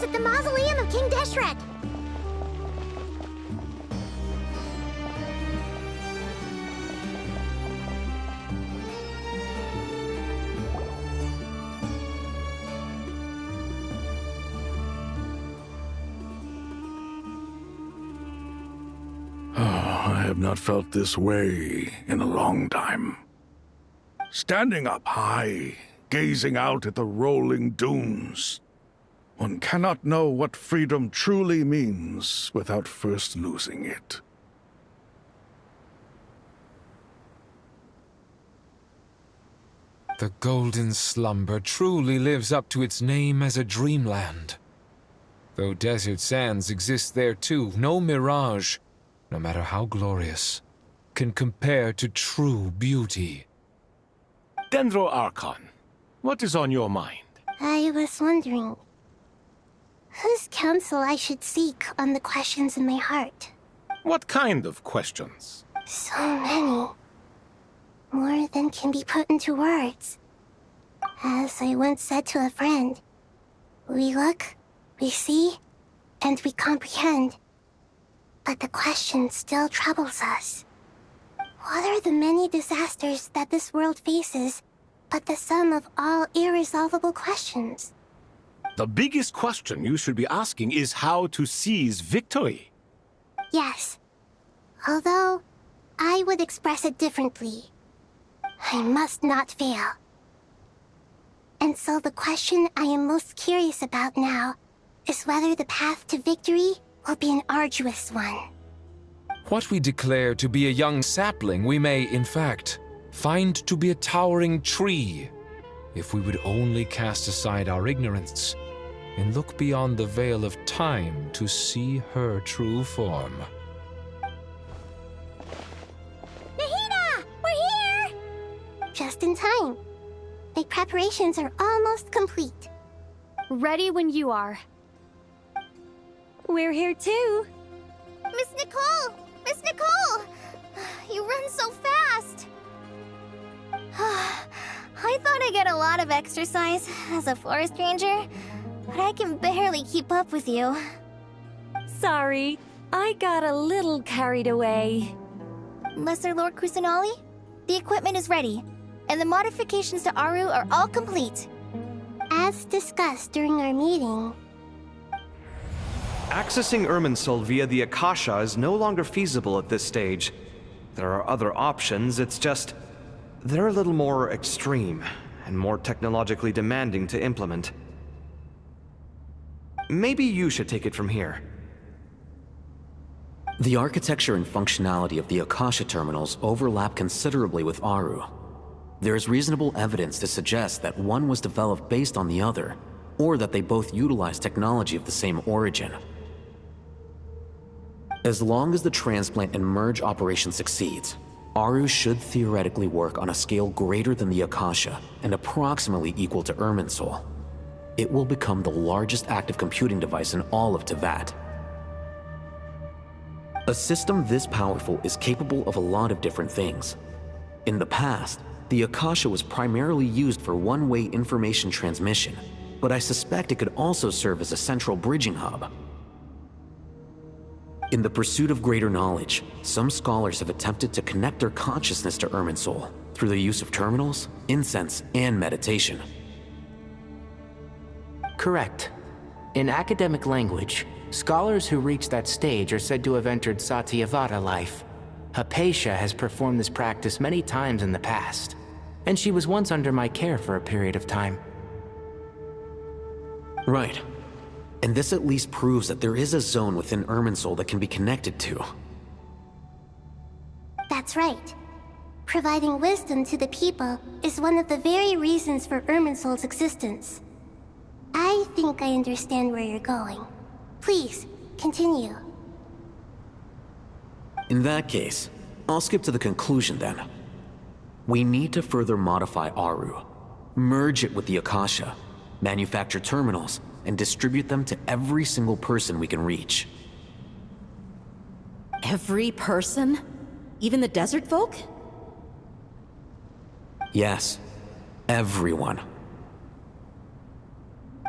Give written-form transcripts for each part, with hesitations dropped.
at the mausoleum of King Deshret. I have not felt this way in a long time. Standing up high, gazing out at the rolling dunes. One cannot know what freedom truly means without first losing it. The Golden Slumber truly lives up to its name as a dreamland. Though desert sands exist there too, no mirage, no matter how glorious, can compare to true beauty. Dendro-Archon, what is on your mind? I was wondering whose counsel I should seek on the questions in my heart. What kind of questions? So many. More than can be put into words. As I once said to a friend, we look, we see, and we comprehend. But the question still troubles us. What are the many disasters that this world faces, but the sum of all irresolvable questions? The biggest question you should be asking is how to seize victory. Yes. Although, I would express it differently. I must not fail. And so the question I am most curious about now is whether the path to victory will be an arduous one. What we declare to be a young sapling, we may, in fact, find to be a towering tree, if we would only cast aside our ignorance and look beyond the veil of time to see her true form. Nahida! We're here! Just in time. My preparations are almost complete. Ready when you are. We're here too. Miss Nicole! Miss Nicole! You run so fast! I thought I'd get a lot of exercise as a forest ranger, but I can barely keep up with you. Sorry, I got a little carried away. Lesser Lord Kusanali, the equipment is ready, and the modifications to Aru are all complete. As discussed during our meeting, accessing Irminsul via the Akasha is no longer feasible at this stage. There are other options, it's just they're a little more extreme and more technologically demanding to implement. Maybe you should take it from here. The architecture and functionality of the Akasha terminals overlap considerably with Aru. There is reasonable evidence to suggest that one was developed based on the other, or that they both utilize technology of the same origin. As long as the transplant and merge operation succeeds, Aru should theoretically work on a scale greater than the Akasha and approximately equal to Irminsul. It will become the largest active computing device in all of Teyvat. A system this powerful is capable of a lot of different things. In the past, the Akasha was primarily used for one-way information transmission, but I suspect it could also serve as a central bridging hub. In the pursuit of greater knowledge, some scholars have attempted to connect their consciousness to Irminsul through the use of terminals, incense, and meditation. Correct. In academic language, scholars who reach that stage are said to have entered Satyavada life. Hypatia has performed this practice many times in the past, and she was once under my care for a period of time. Right. And this at least proves that there is a zone within Irminsul that can be connected to. that's right. Providing wisdom to the people is one of the very reasons for Irminsul's existence. I think I understand where you're going. Please, continue. In that case, I'll skip to the conclusion then. We need to further modify Aru, merge it with the Akasha, manufacture terminals, and distribute them to every single person we can reach. Every person? Even the desert folk? Yes, everyone.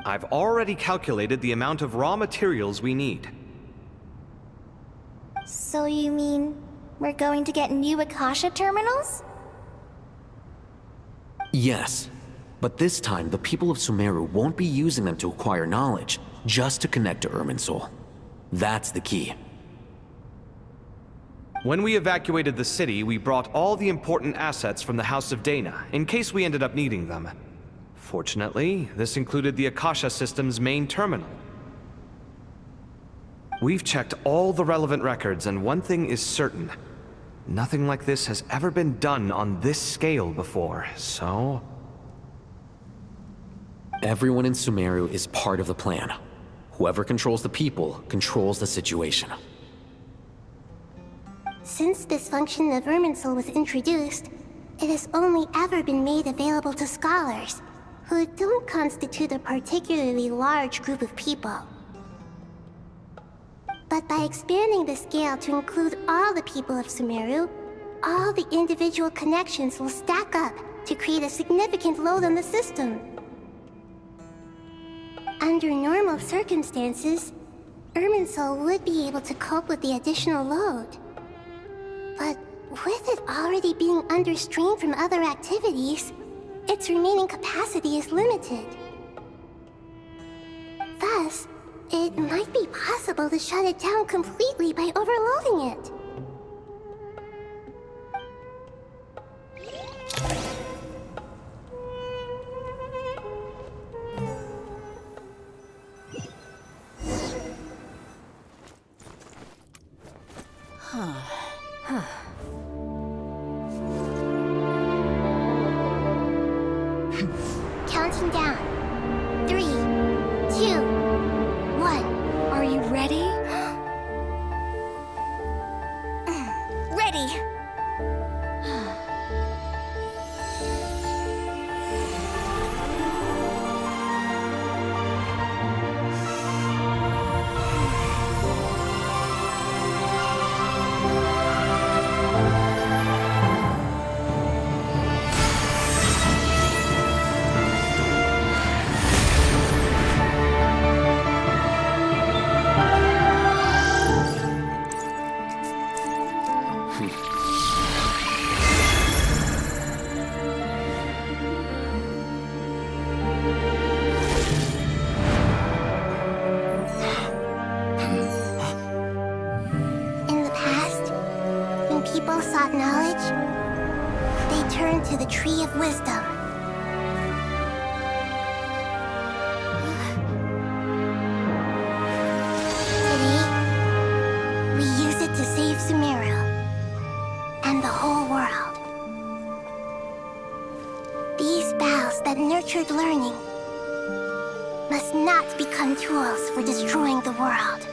I've already calculated the amount of raw materials we need. So you mean we're going to get new Akasha terminals? Yes, but this time the people of Sumeru won't be using them to acquire knowledge, just to connect to Irminsul. That's the key. When we evacuated the city, we brought all the important assets from the House of Dana, in case we ended up needing them. Fortunately, this included the Akasha system's main terminal. We've checked all the relevant records, and one thing is certain. Nothing like this has ever been done on this scale before, so... Everyone in Sumeru is part of the plan. Whoever controls the people controls the situation. Since this function of Irminsul was introduced, it has only ever been made available to scholars, who don't constitute a particularly large group of people. But by expanding the scale to include all the people of Sumeru, all the individual connections will stack up to create a significant load on the system. Under normal circumstances, Irminsul would be able to cope with the additional load. But with it already being under strain from other activities, its remaining capacity is limited. Thus, it might be possible to shut it down completely by overloading it. Counting down. 3, 2, 1. Are you ready? Ready! People sought knowledge, they turned to the Tree of Wisdom. Today, we use it to save Sumeru and the whole world. These boughs that nurtured learning must not become tools for destroying the world.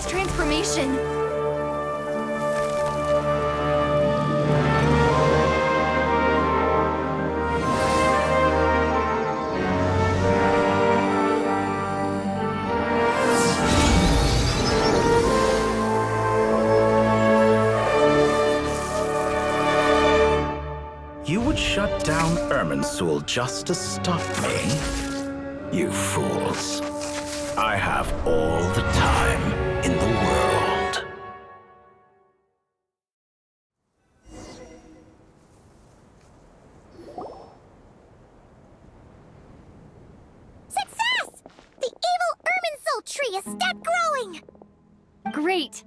Transformation. You would shut down Irminsul just to stop me? You fools. I have all the time in the world. Success! The evil Irminsul tree is stopped growing! Great!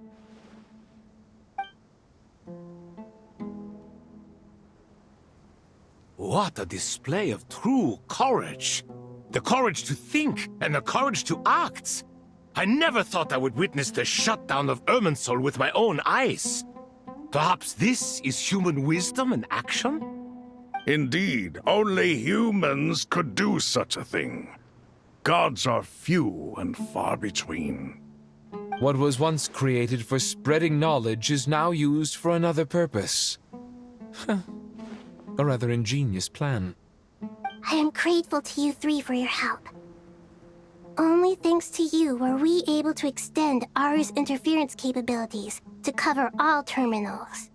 What a display of true courage! The courage to think and the courage to act! I never thought I would witness the shutdown of Irminsul with my own eyes. Perhaps this is human wisdom in action? Indeed, only humans could do such a thing. Gods are few and far between. What was once created for spreading knowledge is now used for another purpose. A rather ingenious plan. I am grateful to you three for your help. Only thanks to you were we able to extend Aru's interference capabilities to cover all terminals.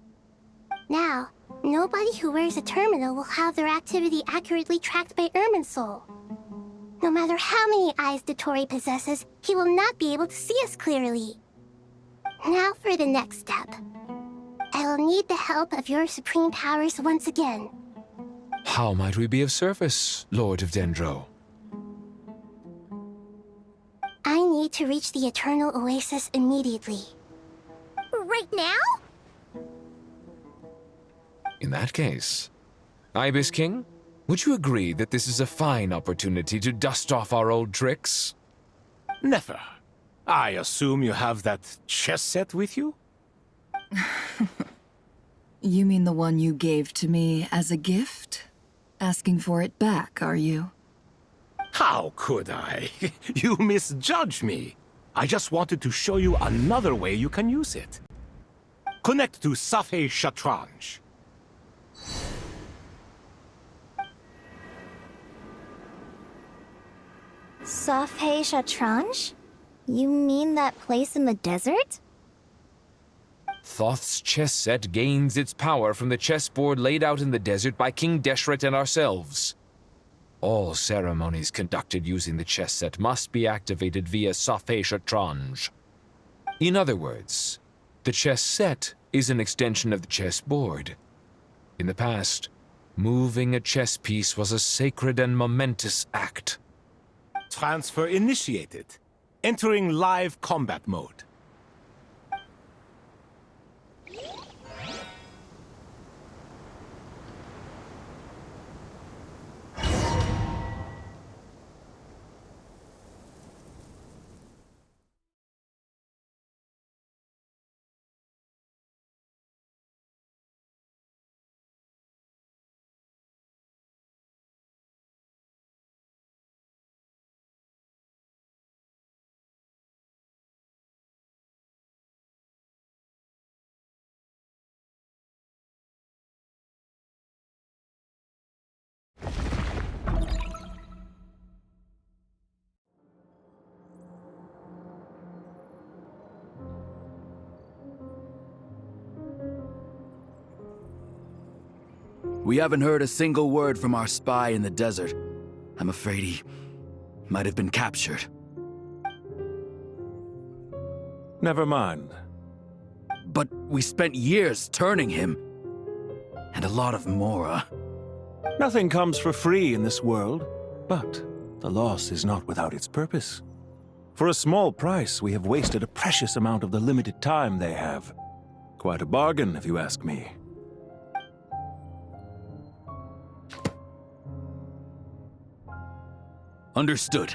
Now, nobody who wears a terminal will have their activity accurately tracked by Irminsul. No matter how many eyes Dottore possesses, he will not be able to see us clearly. Now for the next step. I will need the help of your supreme powers once again. How might we be of service, Lord of Dendro? I need to reach the Eternal Oasis immediately. Right now? In that case, Ibis King, would you agree that this is a fine opportunity to dust off our old tricks? Never. I assume you have that chess set with you? You mean the one you gave to me as a gift? Asking for it back, are you? How could I? You misjudge me. I just wanted to show you another way you can use it. Connect to Safei Shatranj. Safei Shatranj? You mean that place in the desert? Thoth's chess set gains its power from the chessboard laid out in the desert by King Deshret and ourselves. All ceremonies conducted using the chess set must be activated via Safei Shatranj. In other words, the chess set is an extension of the chessboard. In the past, moving a chess piece was a sacred and momentous act. Transfer initiated. Entering live combat mode. We haven't heard a single word from our spy in the desert. I'm afraid he might have been captured. Never mind. But we spent years turning him. And a lot of Mora. Nothing comes for free in this world, but the loss is not without its purpose. For a small price, we have wasted a precious amount of the limited time they have. Quite a bargain, if you ask me. Understood.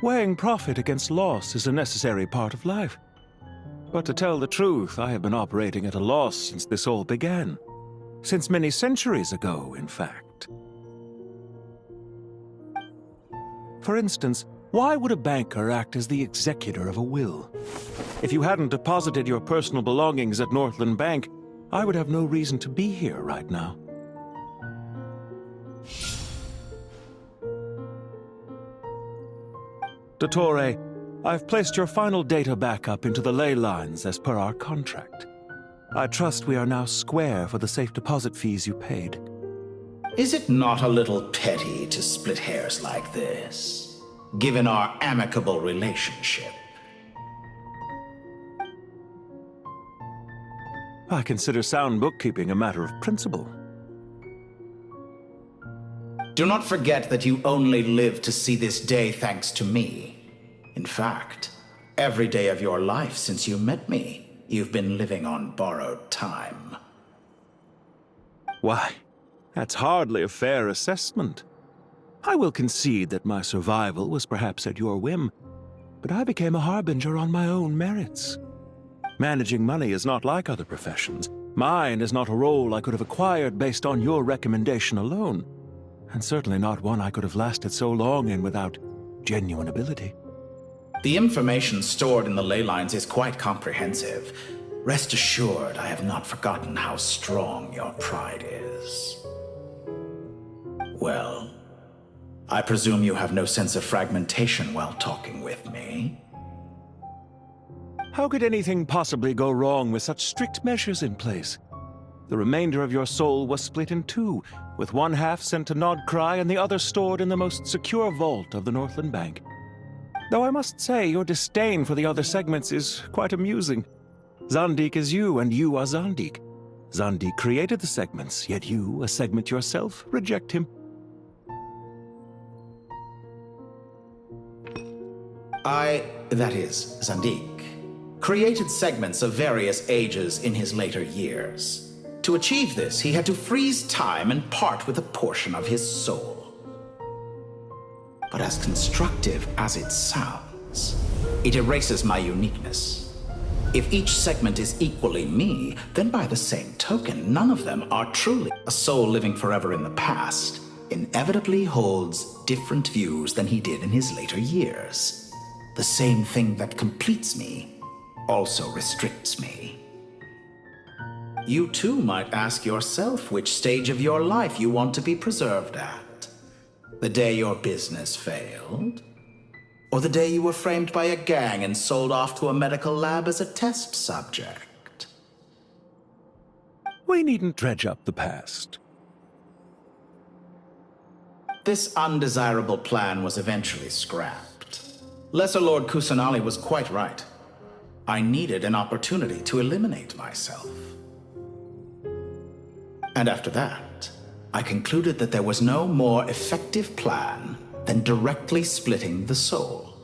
Weighing profit against loss is a necessary part of life. But to tell the truth, I have been operating at a loss since this all began. Since many centuries ago, in fact. For instance, why would a banker act as the executor of a will? If you hadn't deposited your personal belongings at Northland Bank, I would have no reason to be here right now. Dottore, I've placed your final data backup into the ley lines as per our contract. I trust we are now square for the safe deposit fees you paid. Is it not a little petty to split hairs like this, given our amicable relationship? I consider sound bookkeeping a matter of principle. Do not forget that you only live to see this day thanks to me. In fact, every day of your life since you met me, you've been living on borrowed time. Why, that's hardly a fair assessment. I will concede that my survival was perhaps at your whim, but I became a harbinger on my own merits. Managing money is not like other professions. Mine is not a role I could have acquired based on your recommendation alone, and certainly not one I could have lasted so long in without genuine ability. The information stored in the ley lines is quite comprehensive. Rest assured, I have not forgotten how strong your pride is. Well, I presume you have no sense of fragmentation while talking with me. How could anything possibly go wrong with such strict measures in place? The remainder of your soul was split in two, with one half sent to Nodcry and the other stored in the most secure vault of the Northland Bank. Though I must say, your disdain for the other segments is quite amusing. Zandik is you, and you are Zandik. Zandik created the segments, yet you, a segment yourself, reject him. That is, Zandik, created segments of various ages in his later years. To achieve this, he had to freeze time and part with a portion of his soul. But as constructive as it sounds, it erases my uniqueness. If each segment is equally me, then by the same token, none of them are truly. A soul living forever in the past inevitably holds different views than he did in his later years. The same thing that completes me also restricts me. You too might ask yourself which stage of your life you want to be preserved at. The day your business failed? Or the day you were framed by a gang and sold off to a medical lab as a test subject? We needn't dredge up the past. This undesirable plan was eventually scrapped. Lesser Lord Kusanali was quite right. I needed an opportunity to eliminate myself. And after that, I concluded that there was no more effective plan than directly splitting the soul.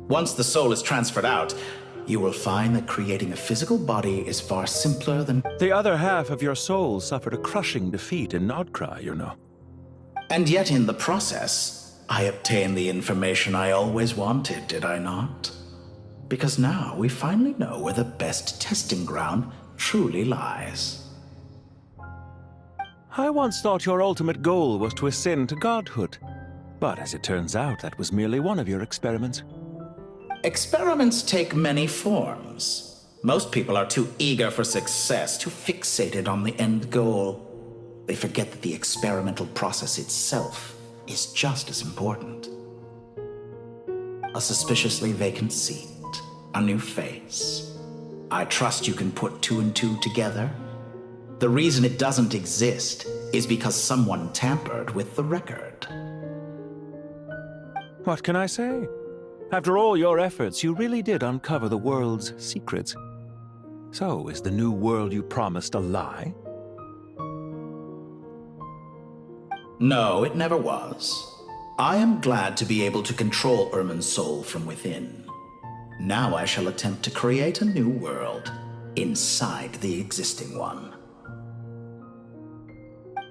Once the soul is transferred out, you will find that creating a physical body is far simpler than... The other half of your soul suffered a crushing defeat in Nodcry, you know. And yet in the process, I obtained the information I always wanted, did I not? Because now we finally know where the best testing ground truly lies. I once thought your ultimate goal was to ascend to godhood. But as it turns out, that was merely one of your experiments. Experiments take many forms. Most people are too eager for success, too fixated on the end goal. They forget that the experimental process itself is just as important. A suspiciously vacant seat, a new face. I trust you can put two and two together. The reason it doesn't exist is because someone tampered with the record. What can I say? After all your efforts, you really did uncover the world's secrets. So, is the new world you promised a lie? No, it never was. I am glad to be able to control Irmin's soul from within. Now I shall attempt to create a new world inside the existing one.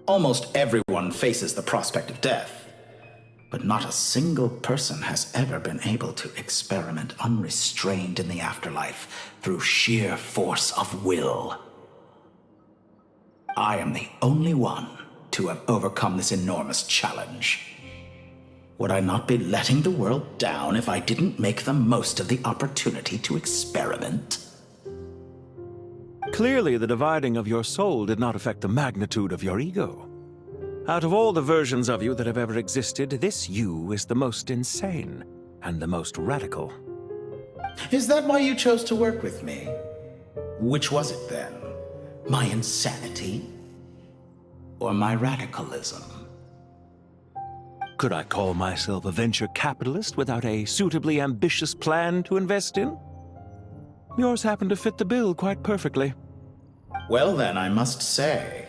Almost everyone faces the prospect of death, but not a single person has ever been able to experiment unrestrained in the afterlife through sheer force of will. I am the only one to have overcome this enormous challenge. Would I not be letting the world down if I didn't make the most of the opportunity to experiment? Clearly, the dividing of your soul did not affect the magnitude of your ego. Out of all the versions of you that have ever existed, this you is the most insane and the most radical. Is that why you chose to work with me? Which was it then? My insanity? Or my radicalism? Could I call myself a venture capitalist without a suitably ambitious plan to invest in? Yours happened to fit the bill quite perfectly. Well then, I must say,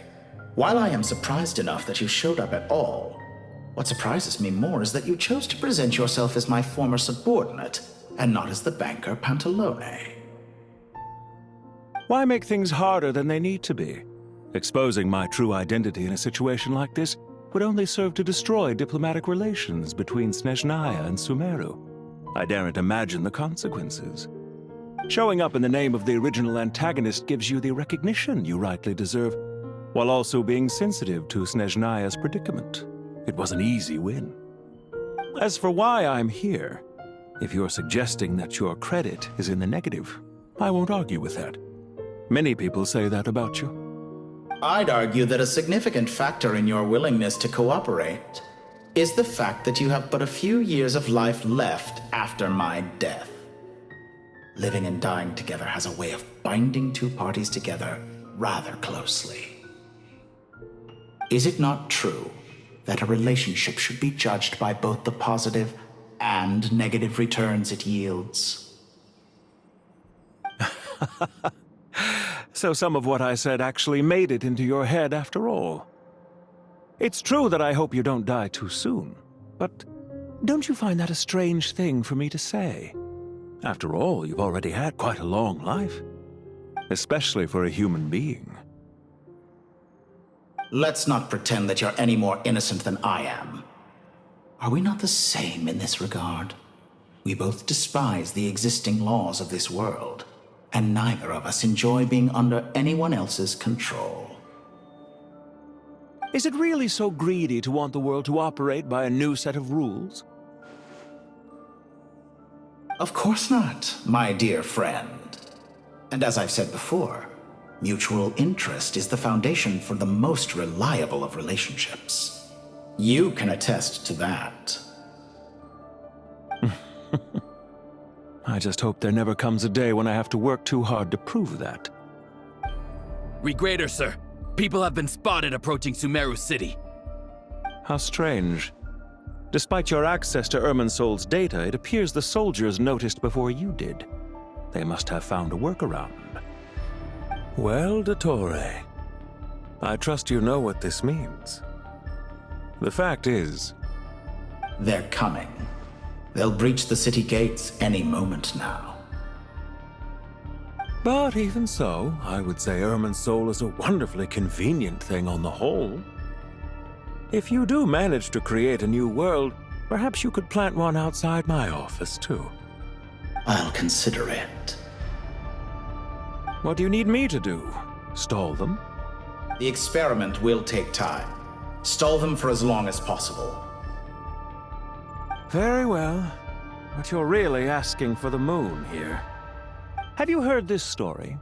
while I am surprised enough that you showed up at all, what surprises me more is that you chose to present yourself as my former subordinate, and not as the banker Pantalone. Why make things harder than they need to be? Exposing my true identity in a situation like this would only serve to destroy diplomatic relations between Snezhnaya and Sumeru. I daren't imagine the consequences. Showing up in the name of the original antagonist gives you the recognition you rightly deserve, while also being sensitive to Snezhnaya's predicament. It was an easy win. As for why I'm here, If you're suggesting that your credit is in the negative, I won't argue with that. Many people say that about you. I'd argue that a significant factor in your willingness to cooperate is the fact that you have but a few years of life left after my death. Living and dying together has a way of binding two parties together rather closely. Is it not true that a relationship should be judged by both the positive and negative returns it yields? So some of what I said actually made it into your head after all. It's true that I hope you don't die too soon, but don't you find that a strange thing for me to say? After all, you've already had quite a long life, especially for a human being. Let's not pretend that you're any more innocent than I am. Are we not the same in this regard? We both despise the existing laws of this world, and neither of us enjoy being under anyone else's control. Is it really so greedy to want the world to operate by a new set of rules? Of course not, my dear friend. And as I've said before, mutual interest is the foundation for the most reliable of relationships. You can attest to that. I just hope there never comes a day when I have to work too hard to prove that. Regreater, sir. People have been spotted approaching Sumeru City. How strange. Despite your access to Irminsol's data, it appears the soldiers noticed before you did. They must have found a workaround. Well, Dottore, I trust you know what this means. The fact is... They're coming. They'll breach the city gates any moment now. But even so, I would say Irminsol is a wonderfully convenient thing on the whole. If you do manage to create a new world, perhaps you could plant one outside my office, too. I'll consider it. What do you need me to do? Stall them? The experiment will take time. Stall them for as long as possible. Very well. But you're really asking for the moon here. Have you heard this story?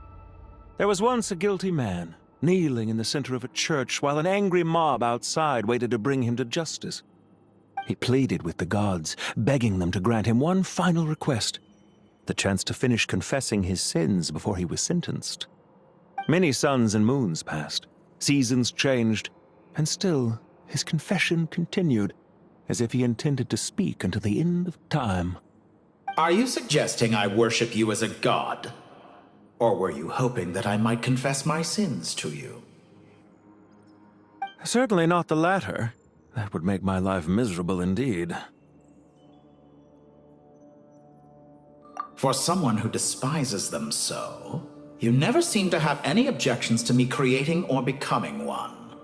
There was once a guilty man, kneeling in the center of a church while an angry mob outside waited to bring him to justice. He pleaded with the gods, begging them to grant him one final request, the chance to finish confessing his sins before he was sentenced. Many suns and moons passed, seasons changed, and still his confession continued, as if he intended to speak until the end of time. Are you suggesting I worship you as a god? Or were you hoping that I might confess my sins to you? Certainly not the latter. That would make my life miserable indeed. For someone who despises them so, you never seem to have any objections to me creating or becoming one.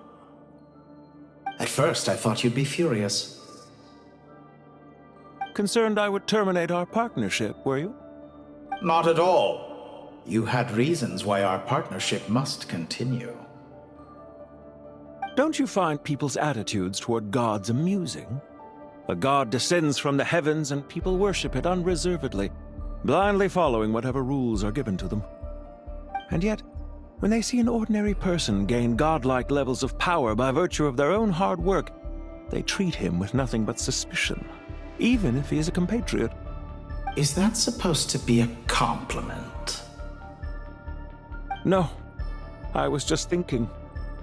At first, I thought you'd be furious. Concerned I would terminate our partnership, were you? Not at all. You had reasons why our partnership must continue. Don't you find people's attitudes toward gods amusing? A god descends from the heavens and people worship it unreservedly, blindly following whatever rules are given to them. And yet, when they see an ordinary person gain godlike levels of power by virtue of their own hard work, they treat him with nothing but suspicion, even if he is a compatriot. Is that supposed to be a compliment? No. I was just thinking.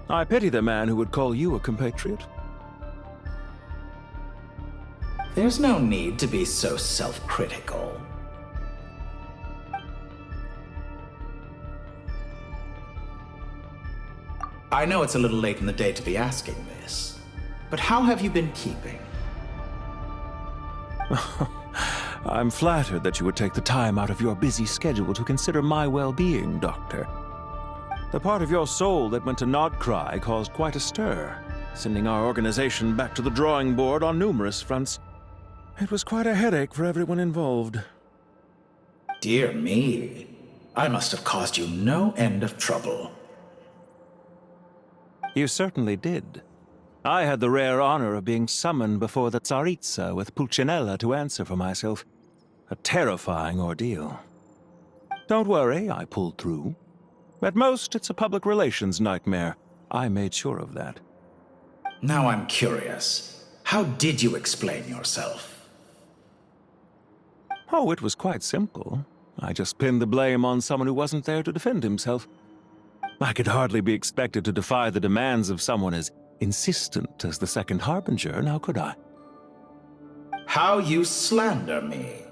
I pity the man who would call you a compatriot. There's no need to be so self-critical. I know it's a little late in the day to be asking this, but how have you been keeping? I'm flattered that you would take the time out of your busy schedule to consider my well-being, Doctor. The part of your soul that went to Nodcry caused quite a stir, sending our organization back to the drawing board on numerous fronts. It was quite a headache for everyone involved. Dear me, I must have caused you no end of trouble. You certainly did. I had the rare honor of being summoned before the Tsaritsa with Pulcinella to answer for myself. A terrifying ordeal. Don't worry, I pulled through. At most, it's a public relations nightmare. I made sure of that. Now I'm curious. How did you explain yourself? Oh, it was quite simple. I just pinned the blame on someone who wasn't there to defend himself. I could hardly be expected to defy the demands of someone as insistent as the Second Harbinger, now could I? How you slander me.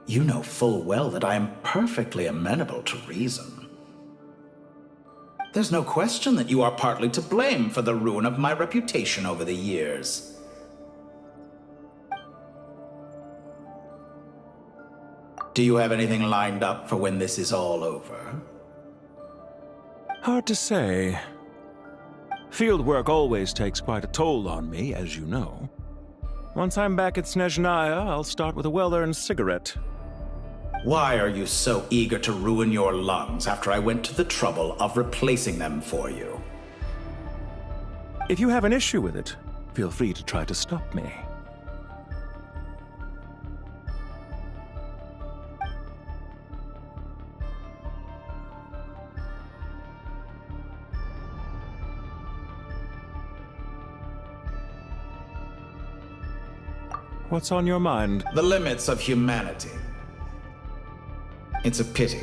You know full well that I am perfectly amenable to reason. There's no question that you are partly to blame for the ruin of my reputation over the years. Do you have anything lined up for when this is all over? Hard to say. Field work always takes quite a toll on me, as you know. Once I'm back at Snezhnaya, I'll start with a well-earned cigarette. Why are you so eager to ruin your lungs after I went to the trouble of replacing them for you? If you have an issue with it, feel free to try to stop me. What's on your mind? The limits of humanity. It's a pity.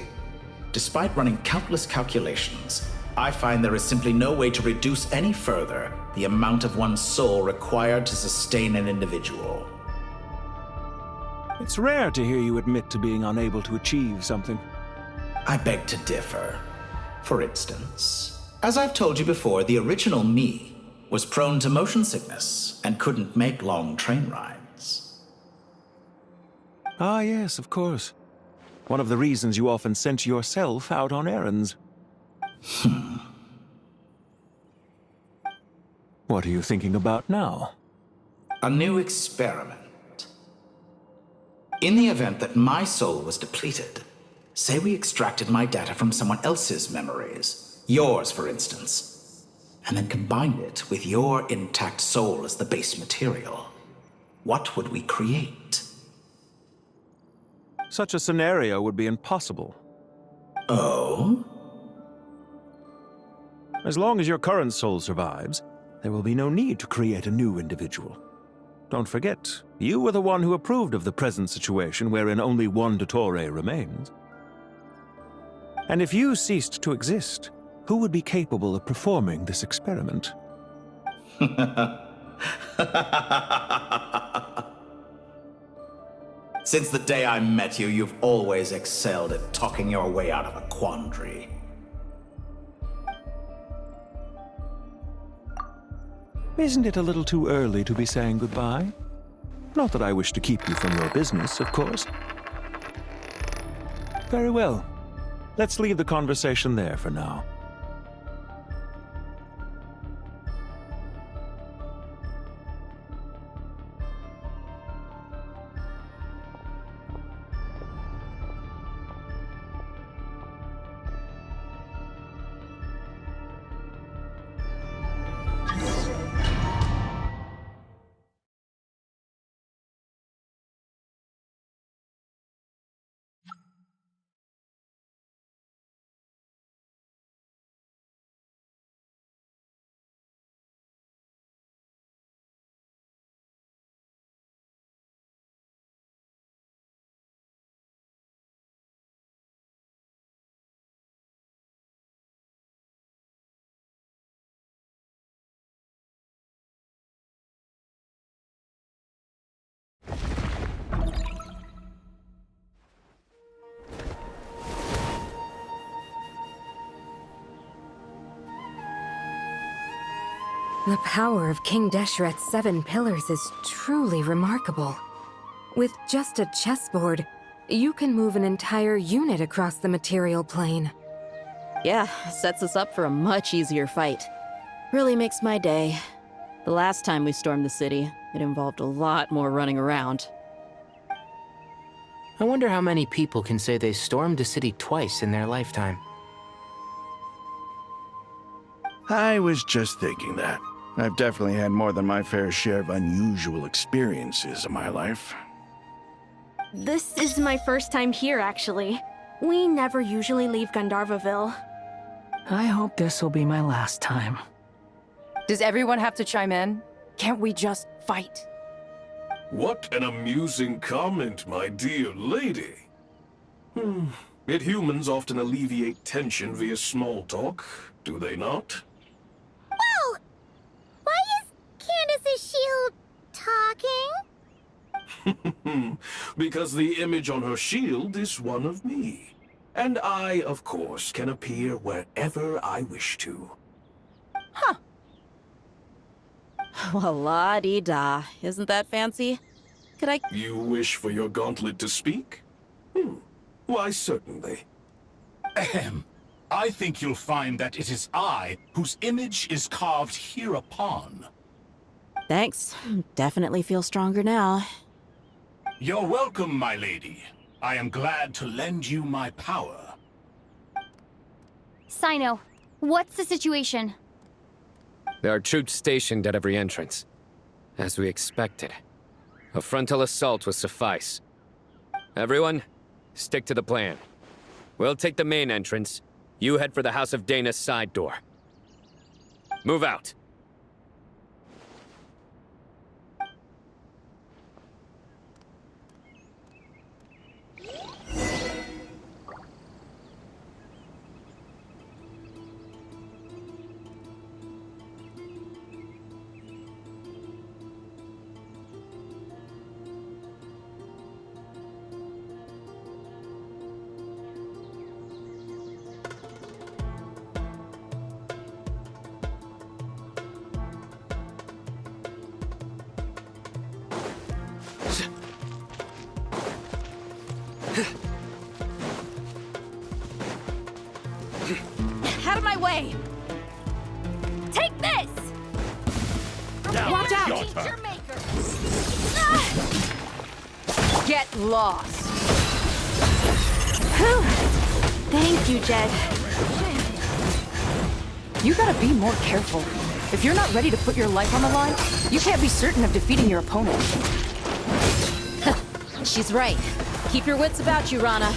Despite running countless calculations, I find there is simply no way to reduce any further the amount of one's soul required to sustain an individual. It's rare to hear you admit to being unable to achieve something. I beg to differ. For instance, as I've told you before, the original me was prone to motion sickness and couldn't make long train rides. Ah, yes, of course. One of the reasons you often sent yourself out on errands. What are you thinking about now? A new experiment. In the event that my soul was depleted, say we extracted my data from someone else's memories, yours for instance, and then combined it with your intact soul as the base material, what would we create? Such a scenario would be impossible. Oh? As long as your current soul survives, there will be no need to create a new individual. Don't forget, you were the one who approved of the present situation wherein only one Dottore remains. And if you ceased to exist, who would be capable of performing this experiment? Since the day I met you, you've always excelled at talking your way out of a quandary. Isn't it a little too early to be saying goodbye? Not that I wish to keep you from your business, of course. Very well. Let's leave the conversation there for now. The power of King Deshret's 7 pillars is truly remarkable. With just a chessboard, you can move an entire unit across the material plane. Yeah, sets us up for a much easier fight. Really makes my day. The last time we stormed the city, it involved a lot more running around. I wonder how many people can say they stormed a city twice in their lifetime. I was just thinking that. I've definitely had more than my fair share of unusual experiences in my life. This is my first time here, actually. We never usually leave Gandharvaville. I hope this will be my last time. Does everyone have to chime in? Can't we just fight? What an amusing comment, my dear lady. Yet humans often alleviate tension via small talk, do they not? Whoa! Why is Candace's shield talking? Because the image on her shield is one of me. And I, of course, can appear wherever I wish to. Huh. Well, la-dee-da. Isn't that fancy? Could I... You wish for your gauntlet to speak? Why, certainly. Ahem. I think you'll find that it is I whose image is carved hereupon. Thanks. Definitely feel stronger now. You're welcome, my lady. I am glad to lend you my power. Sino, what's the situation? There are troops stationed at every entrance. As we expected. A frontal assault will suffice. Everyone, stick to the plan. We'll take the main entrance. You head for the House of Dana's side door. Move out. Out of my way! Take this! Watch out! Get lost! Whew. Thank you, Jed. You gotta be more careful. If you're not ready to put your life on the line, you can't be certain of defeating your opponent. She's right. Keep your wits about you, Rana.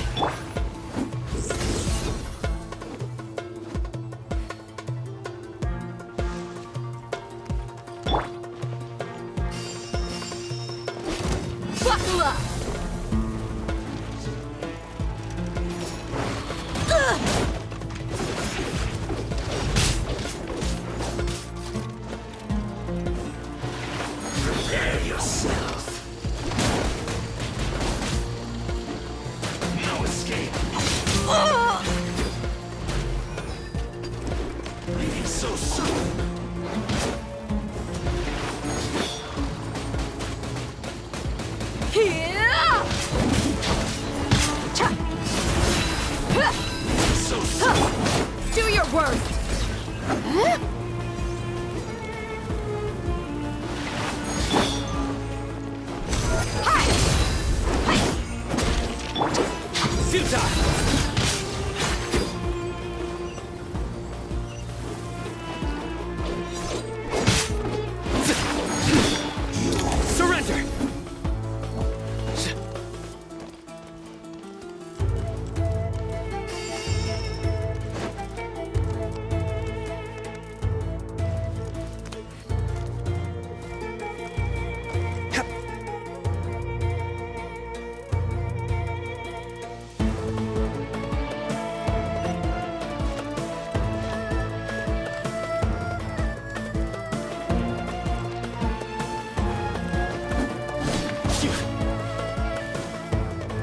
Buckle up! Prepare yourself. No escape. Leaving so soon. So do your worst! Surrender!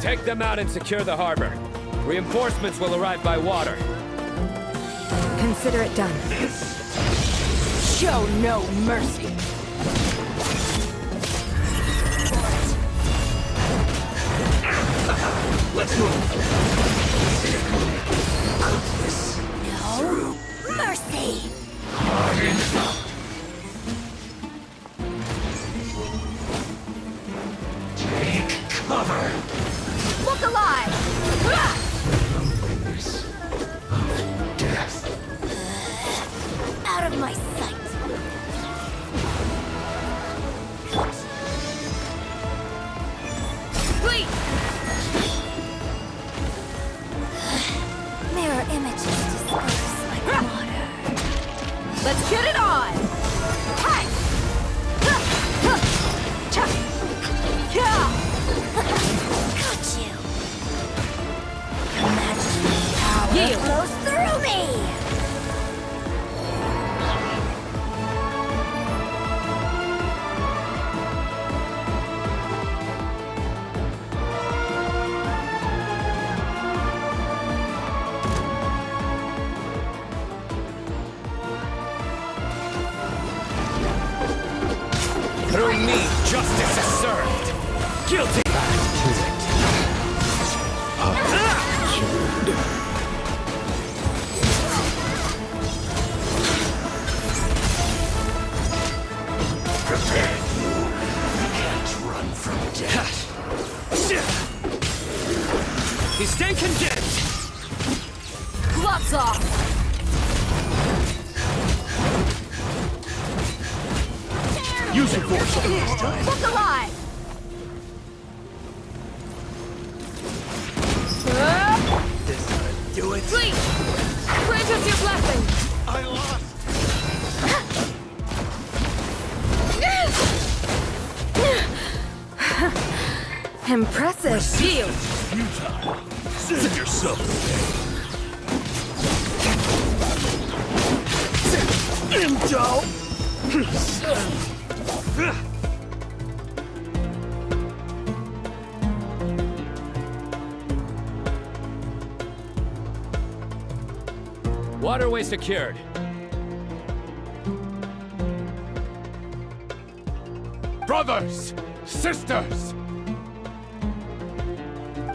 Take them out and secure the harbor. Reinforcements will arrive by water. Consider it done. Show no mercy. Let's move. No mercy! Take cover. Look alive! Numbers of death. Out of my sight! Please! Let's get it on! Hi! Got you. Magic power flows through me. Through me, justice is served. Guilty. Prepare you. You can't run from death. You stand condemned. Gloves off! Use your force this time. Look alive! This ought do it. Please! Grant us your blessing! I lost. Impressive. Shield! Futile. Save yourself today. Indo! Waterway secured. Brothers! Sisters!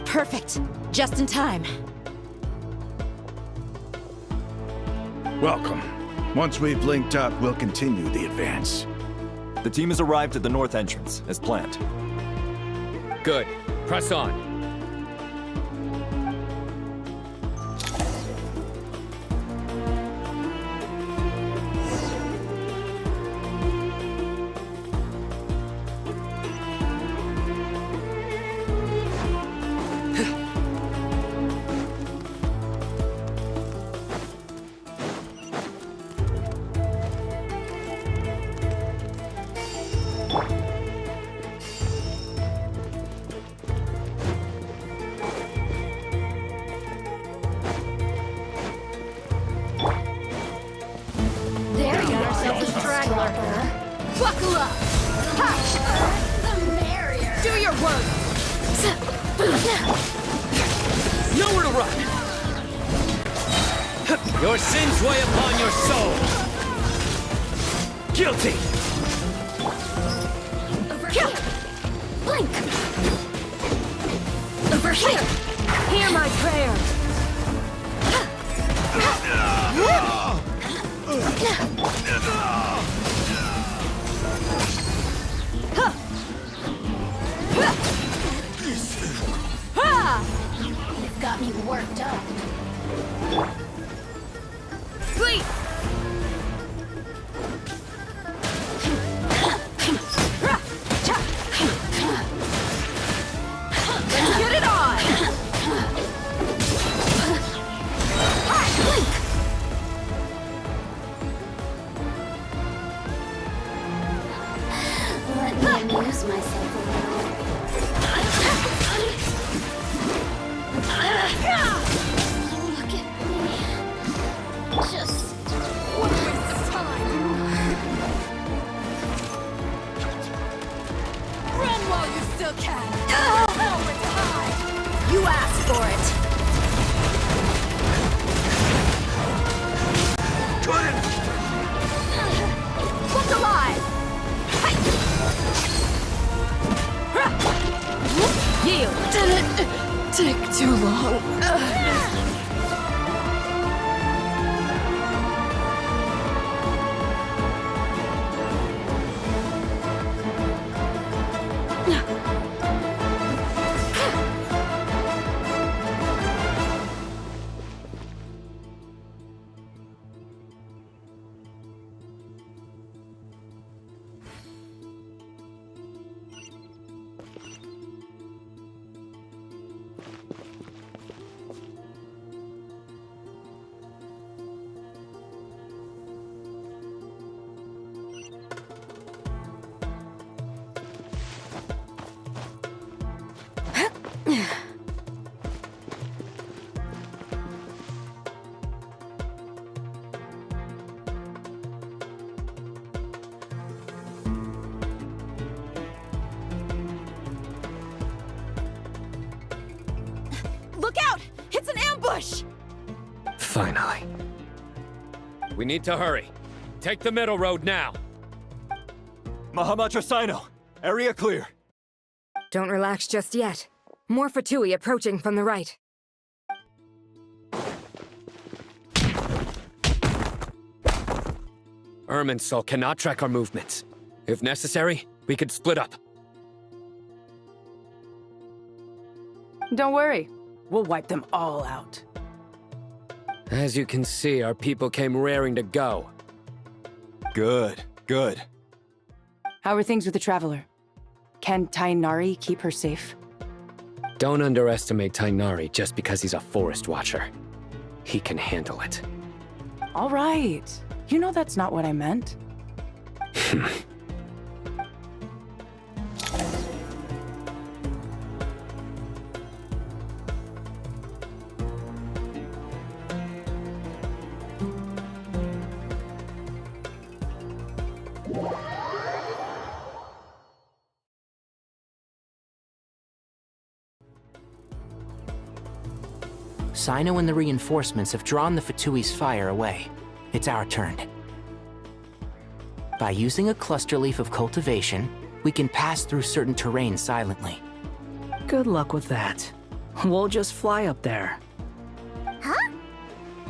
Perfect. Just in time. Welcome. Once we've linked up, we'll continue the advance. The team has arrived at the north entrance, as planned. Good. Press on. Buckle up! Ha! The merrier. Do your work! Nowhere to run! Your sins weigh upon your soul! Guilty! Over here. Blink. Over here. Hear my prayer! You've got me worked up. Sleep! Let's get it on! Blink. Let me amuse myself a little. Look at me. Just what a waste of time. Run while you still can! Nowhere to hide! You asked for it! Look alive! Yield! Did it take too long? Push! Finally. We need to hurry. Take the middle road now. Mahamatrasino, area clear. Don't relax just yet. More Fatui approaching from the right. Irminsul cannot track our movements. If necessary, we could split up. Don't worry. We'll wipe them all out. As you can see, our people came raring to go. Good, good. How are things with the Traveler? Can Tainari keep her safe? Don't underestimate Tainari just because he's a forest watcher. He can handle it. All right. You know that's not what I meant. Sino and the reinforcements have drawn the Fatui's fire away. It's our turn. By using a cluster leaf of cultivation, we can pass through certain terrain silently. Good luck with that. We'll just fly up there. Huh?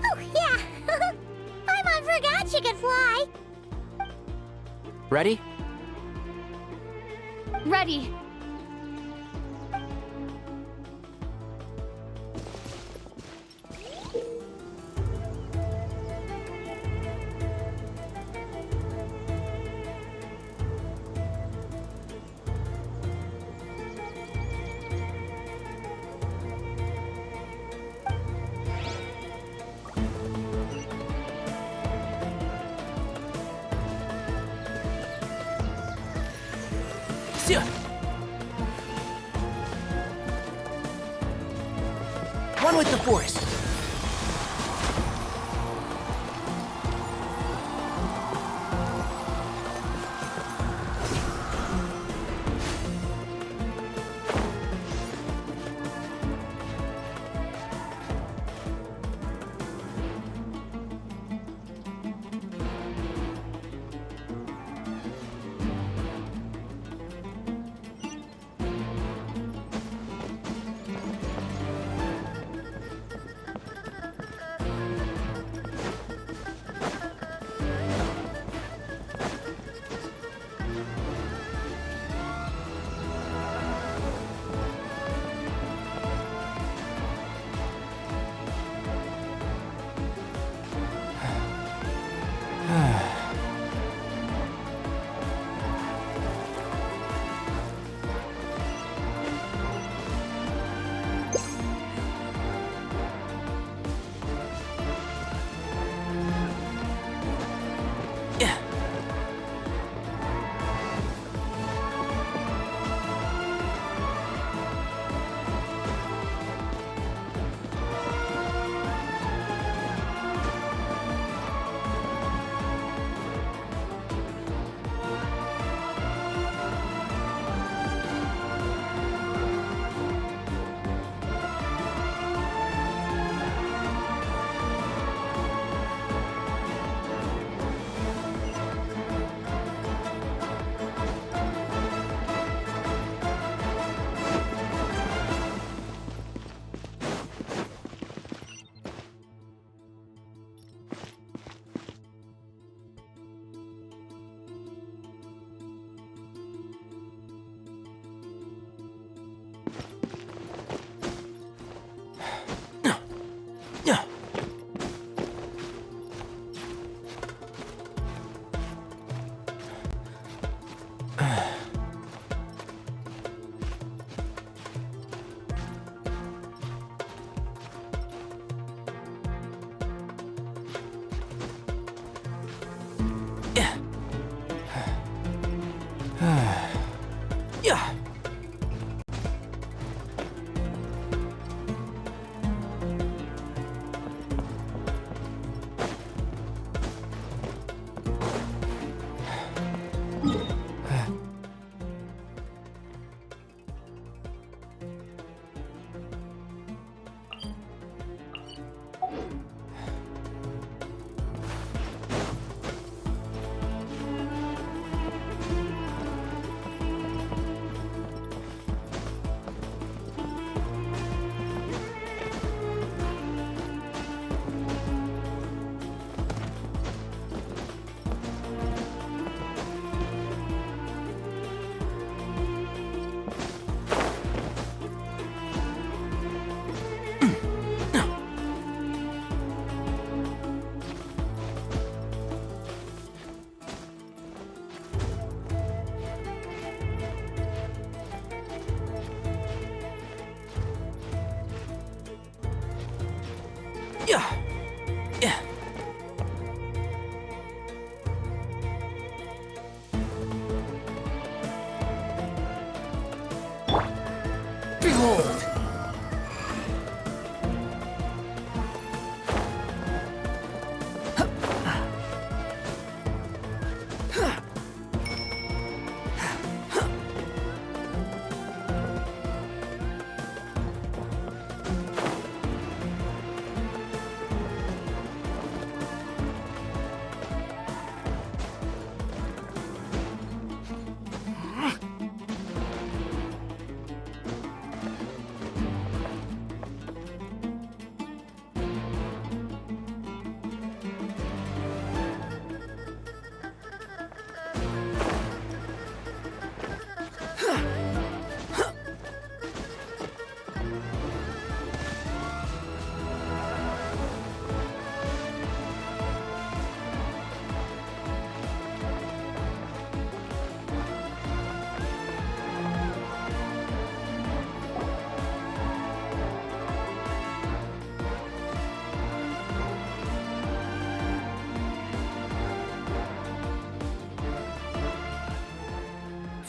Oh, yeah! Paimon forgot she could fly! Ready? Ready. One with the force.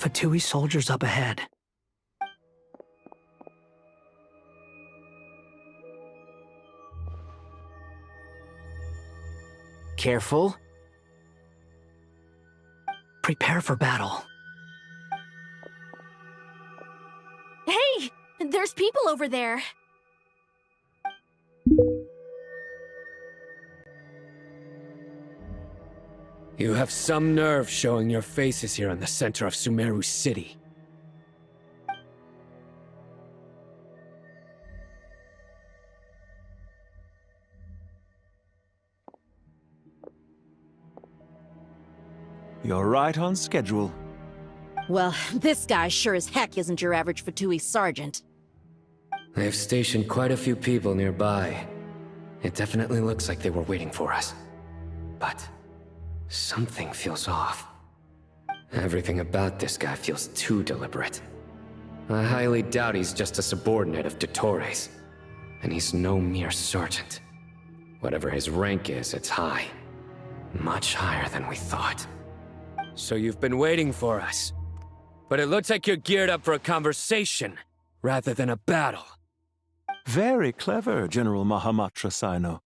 Fatui soldiers up ahead. Careful. Prepare for battle. Hey! There's people over there. You have some nerve showing your faces here in the center of Sumeru City. You're right on schedule. Well, this guy sure as heck isn't your average Fatui sergeant. They've stationed quite a few people nearby. It definitely looks like they were waiting for us. But something feels off. Everything about this guy feels too deliberate. I highly doubt he's just a subordinate of Dottores. And he's no mere sergeant. Whatever his rank is, it's high. Much higher than we thought. So you've been waiting for us. But it looks like you're geared up for a conversation, rather than a battle. Very clever, General Mahamatra Sino.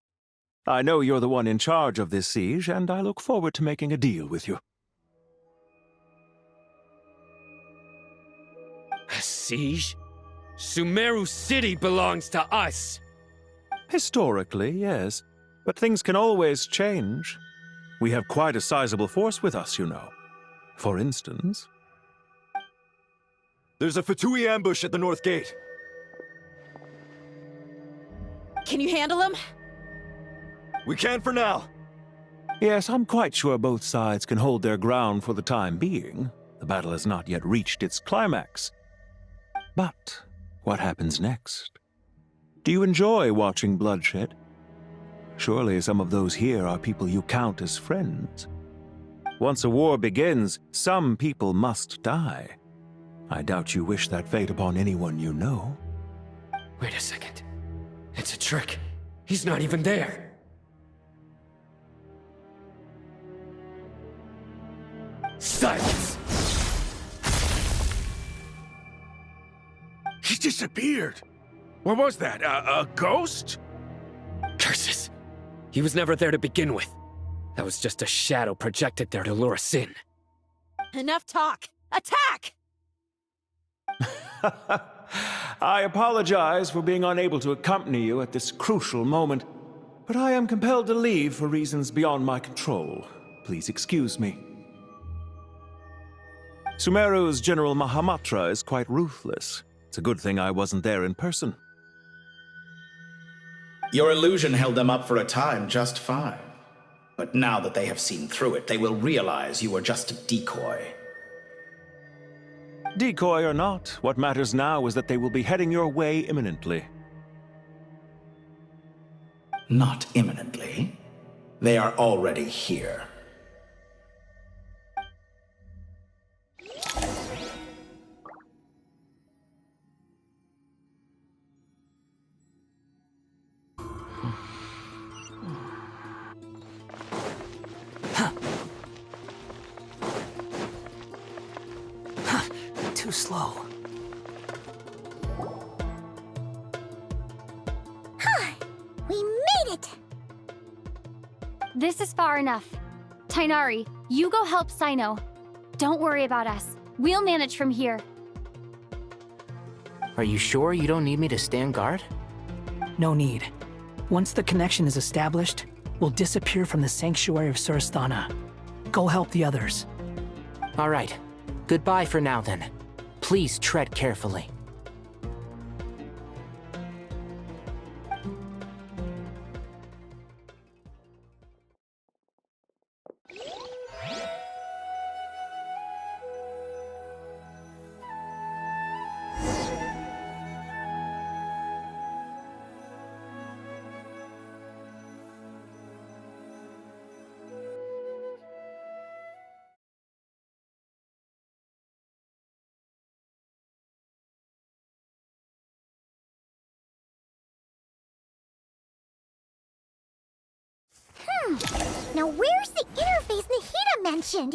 I know you're the one in charge of this siege, and I look forward to making a deal with you. A siege? Sumeru City belongs to us! Historically, yes. But things can always change. We have quite a sizable force with us, you know. For instance... There's a Fatui ambush at the north gate. Can you handle him? We can for now. Yes, I'm quite sure both sides can hold their ground for the time being. The battle has not yet reached its climax. But what happens next? Do you enjoy watching bloodshed? Surely some of those here are people you count as friends. Once a war begins, some people must die. I doubt you wish that fate upon anyone you know. Wait a second. It's a trick. He's not even there. Silence! He disappeared. What was that? A ghost? Curses! He was never there to begin with. That was just a shadow projected there to lure us in. Enough talk! Attack! I apologize for being unable to accompany you at this crucial moment, but I am compelled to leave for reasons beyond my control. Please excuse me. Sumeru's General Mahamatra is quite ruthless. It's a good thing I wasn't there in person. Your illusion held them up for a time just fine. But now that they have seen through it, they will realize you were just a decoy. Decoy or not, what matters now is that they will be heading your way imminently. Not imminently. They are already here. Too slow. We made it! This is far enough. Tainari, you go help Sino. Don't worry about us. We'll manage from here. Are you sure you don't need me to stand guard? No need. Once the connection is established, we'll disappear from the sanctuary of Surasthana. Go help the others. All right. Goodbye for now, then. Please tread carefully. Now where's the interface Nahida mentioned?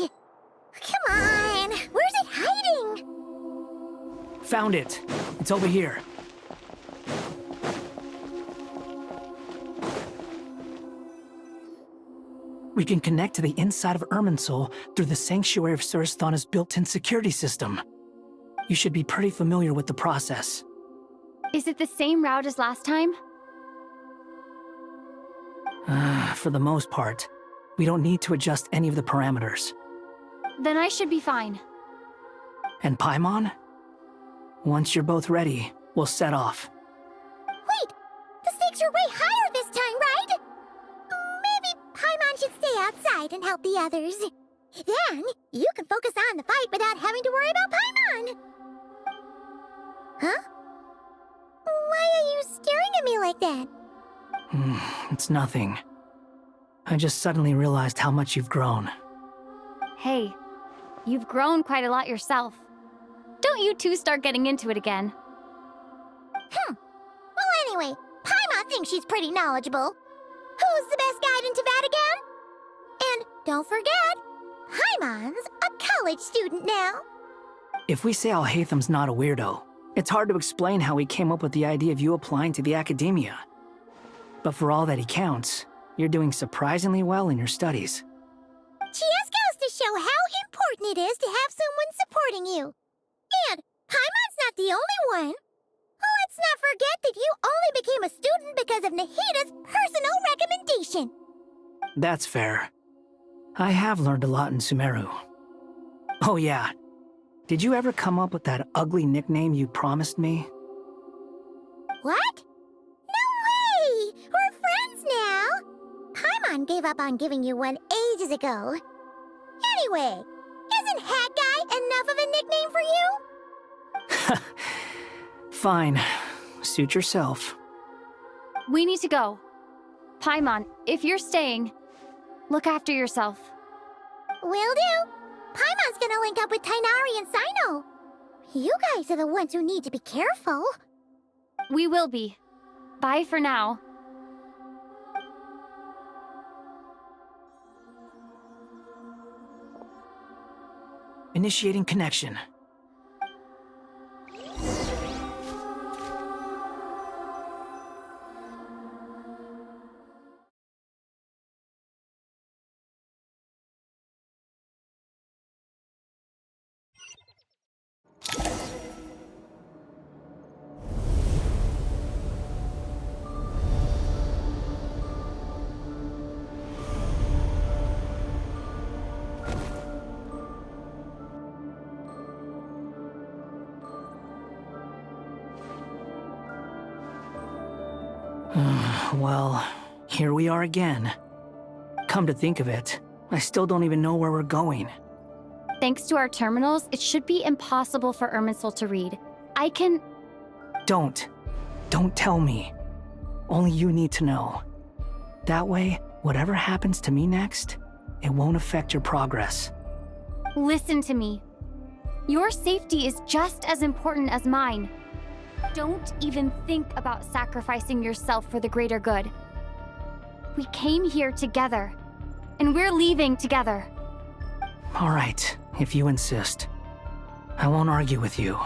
Come on, where's it hiding? Found it. It's over here. We can connect to the inside of Irminsul through the Sanctuary of Surasthana's built-in security system. You should be pretty familiar with the process. Is it the same route as last time? For the most part, we don't need to adjust any of the parameters. Then I should be fine. And Paimon? Once you're both ready, we'll set off. Wait! The stakes are way higher this time, right? Maybe Paimon should stay outside and help the others. Then, you can focus on the fight without having to worry about Paimon. Huh? Why are you staring at me like that? It's nothing. I just suddenly realized how much you've grown. Hey, you've grown quite a lot yourself. Don't you two start getting into it again. Well, anyway, Paimon thinks she's pretty knowledgeable. Who's the best guide in Teyvat again? And don't forget, Paimon's a college student now. If we say Alhatham's not a weirdo, it's hard to explain how he came up with the idea of you applying to the academia. But for all that he counts, you're doing surprisingly well in your studies. Just goes to show how important it is to have someone supporting you. And Paimon's not the only one. Let's not forget that you only became a student because of Nahida's personal recommendation. That's fair. I have learned a lot in Sumeru. Oh yeah, did you ever come up with that ugly nickname you promised me? What? No way! We're friends now! Paimon gave up on giving you one ages ago. Anyway, isn't Hat Guy enough of a nickname for you? Fine. Suit yourself. We need to go. Paimon, if you're staying, look after yourself. Will do. Paimon's gonna link up with Tighnari and Cyno. You guys are the ones who need to be careful. We will be. Bye for now. Initiating connection. Well, here we are again. Come to think of it, I still don't even know where we're going. Thanks to our terminals, it should be impossible for Irminsul to read. I can... Don't tell me. Only you need to know. That way, whatever happens to me next, it won't affect your progress. Listen to me. Your safety is just as important as mine. Don't even think about sacrificing yourself for the greater good. We came here together, and we're leaving together. All right, if you insist. I won't argue with you.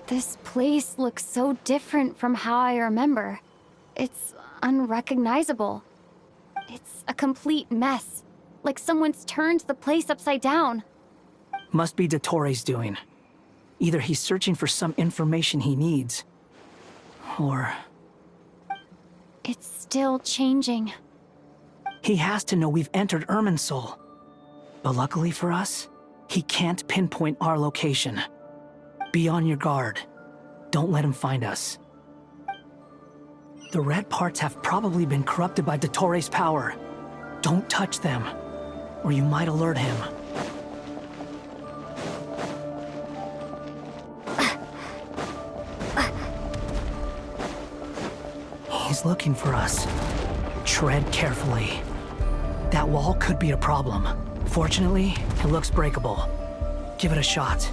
This place looks so different from how I remember. It's unrecognizable. It's a complete mess. Like someone's turned the place upside down. Must be Dottoro's doing. Either he's searching for some information he needs, or... It's still changing. He has to know we've entered Irminsul. But luckily for us, he can't pinpoint our location. Be on your guard. Don't let him find us. The red parts have probably been corrupted by Dottoro's power. Don't touch them, or you might alert him. He's looking for us. Tread carefully. That wall could be a problem. Fortunately, it looks breakable. Give it a shot.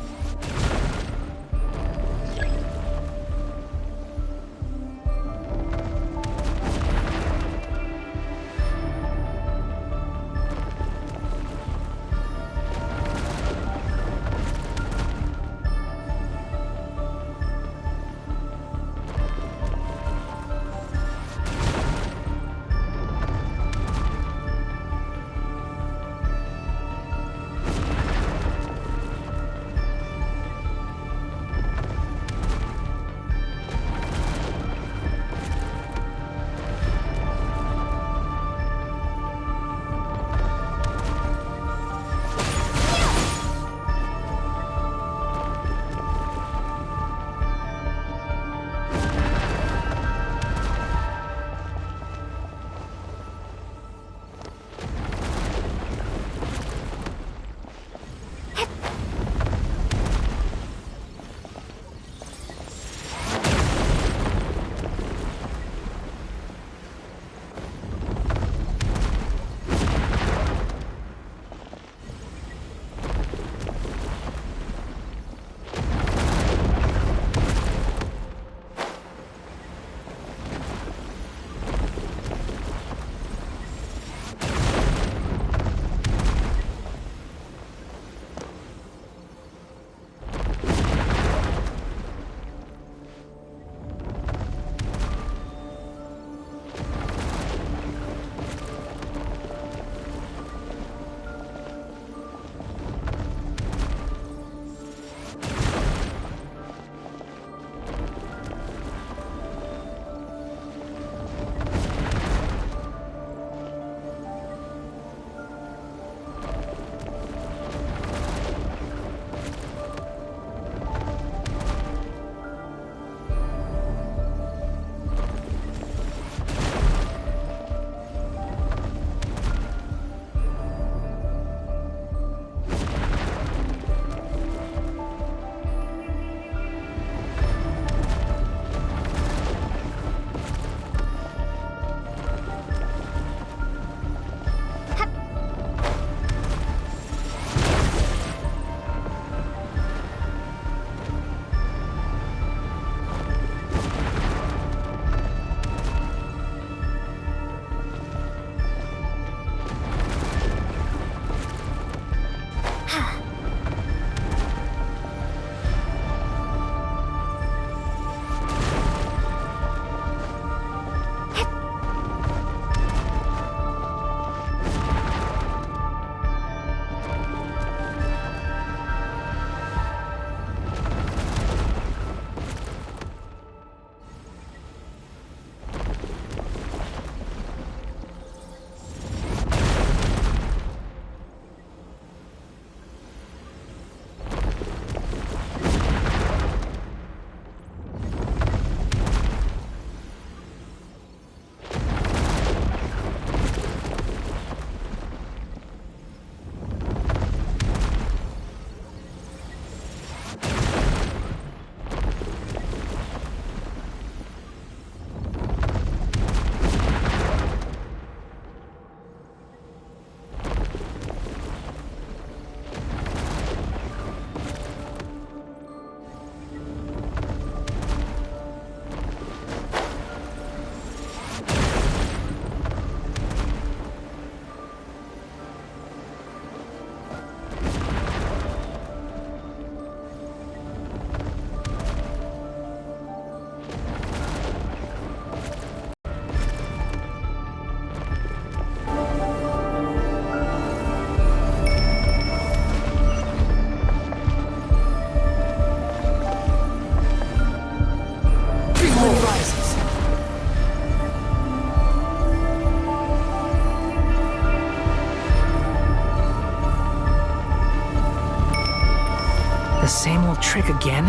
The same old trick again?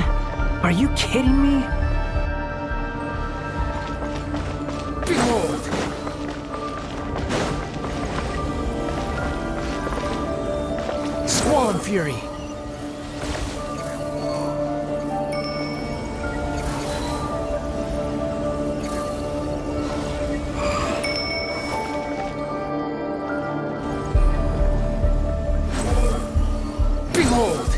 Are you kidding me? Behold! Squall and Fury. Behold!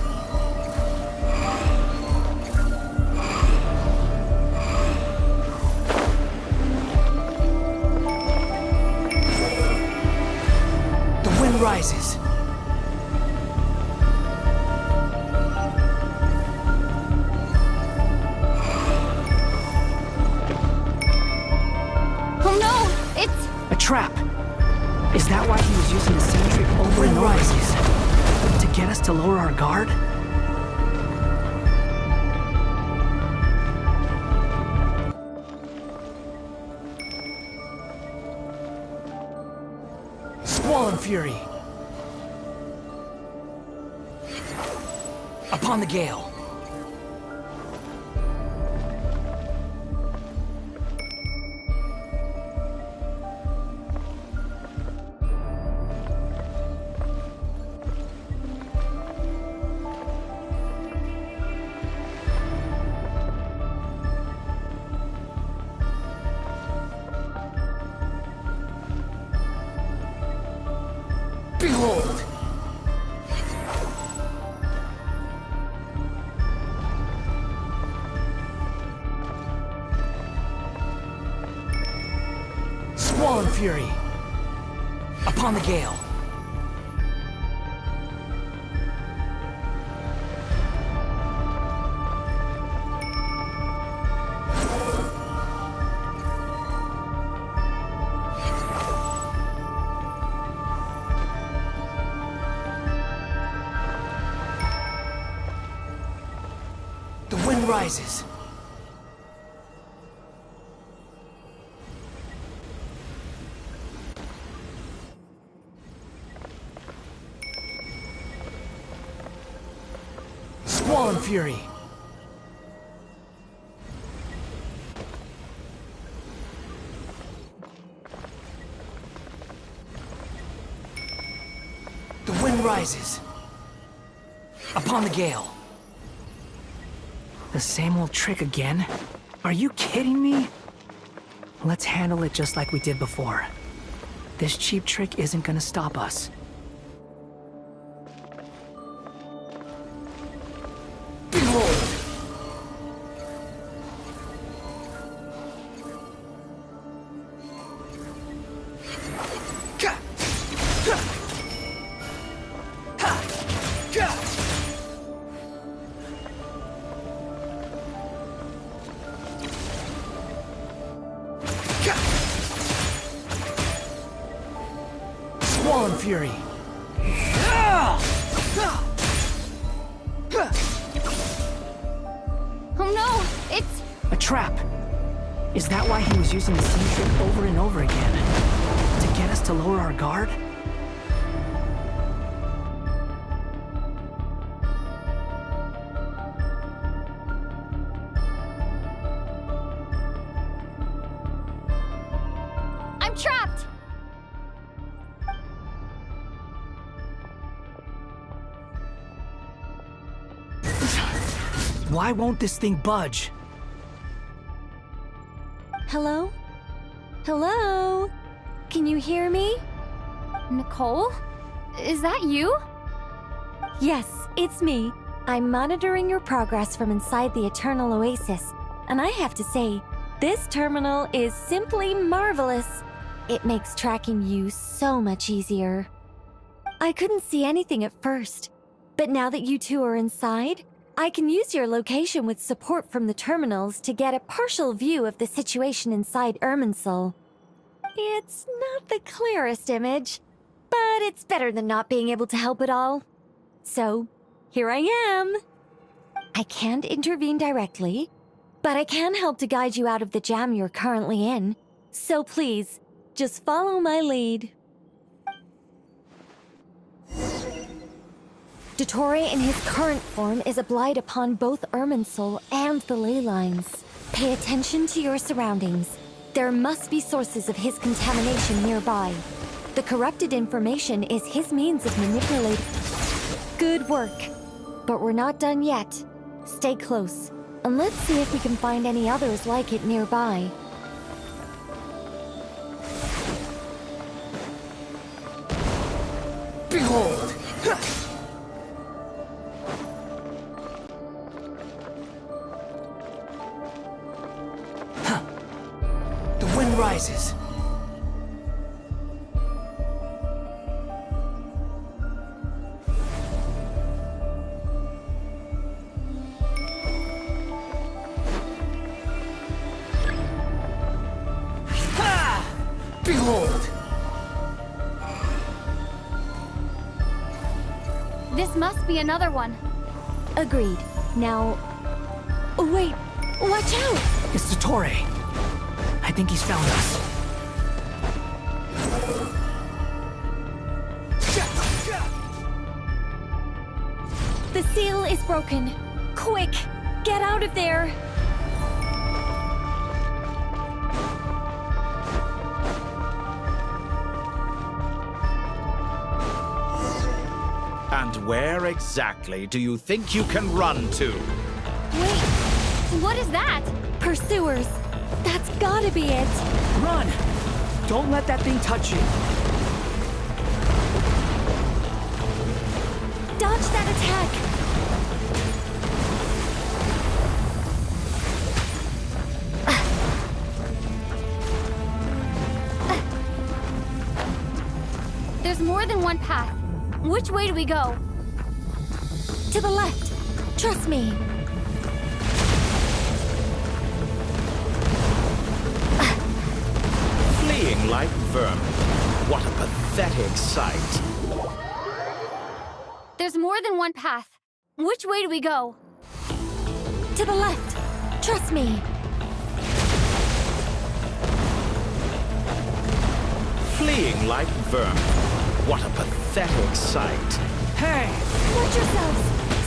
The wind rises. Oh no! It's... A trap. Is that why he was using the sentry over and over again? To get us to lower our guard? Squall and Fury. Upon the gale. Behold! Squall and Fury. Upon the gale. The wind rises. Squall and Fury. The wind rises. Upon the gale. The same old trick again? Are you kidding me? Let's handle it just like we did before. This cheap trick isn't gonna stop us. Behold! Squall and Fury. Oh no! It's... A trap. Is that why he was using the same trick over and over again? To get us to lower our guard? I'm trapped! Why won't this thing budge? Hello? Hello? Can you hear me? Nicole? Is that you? Yes, it's me. I'm monitoring your progress from inside the Eternal Oasis, and I have to say, this terminal is simply marvelous. It makes tracking you so much easier. I couldn't see anything at first, but now that you two are inside, I can use your location with support from the terminals to get a partial view of the situation inside Irminsul. It's not the clearest image, but it's better than not being able to help at all. So, here I am. I can't intervene directly, but I can help to guide you out of the jam you're currently in. So please, just follow my lead. Dottore in his current form is a blight upon both Irminsul and the ley lines. Pay attention to your surroundings. There must be sources of his contamination nearby. The corrupted information is his means of manipulating... Good work. But we're not done yet. Stay close, and let's see if we can find any others like it nearby. Behold! The wind rises. Behold! This must be another one. Agreed. Now... Wait! Watch out! It's Dottore. I think he's found us. The seal is broken. Quick! Get out of there! And where exactly do you think you can run to? Wait, what is that? Pursuers. That's gotta be it. Run! Don't let that thing touch you. Dodge that attack! There's more than one path. Which way do we go? To the left. Trust me. Fleeing like vermin. What a pathetic sight. There's more than one path. Which way do we go? To the left. Trust me. Fleeing like vermin. What a pathetic sight. Hey! Watch yourselves!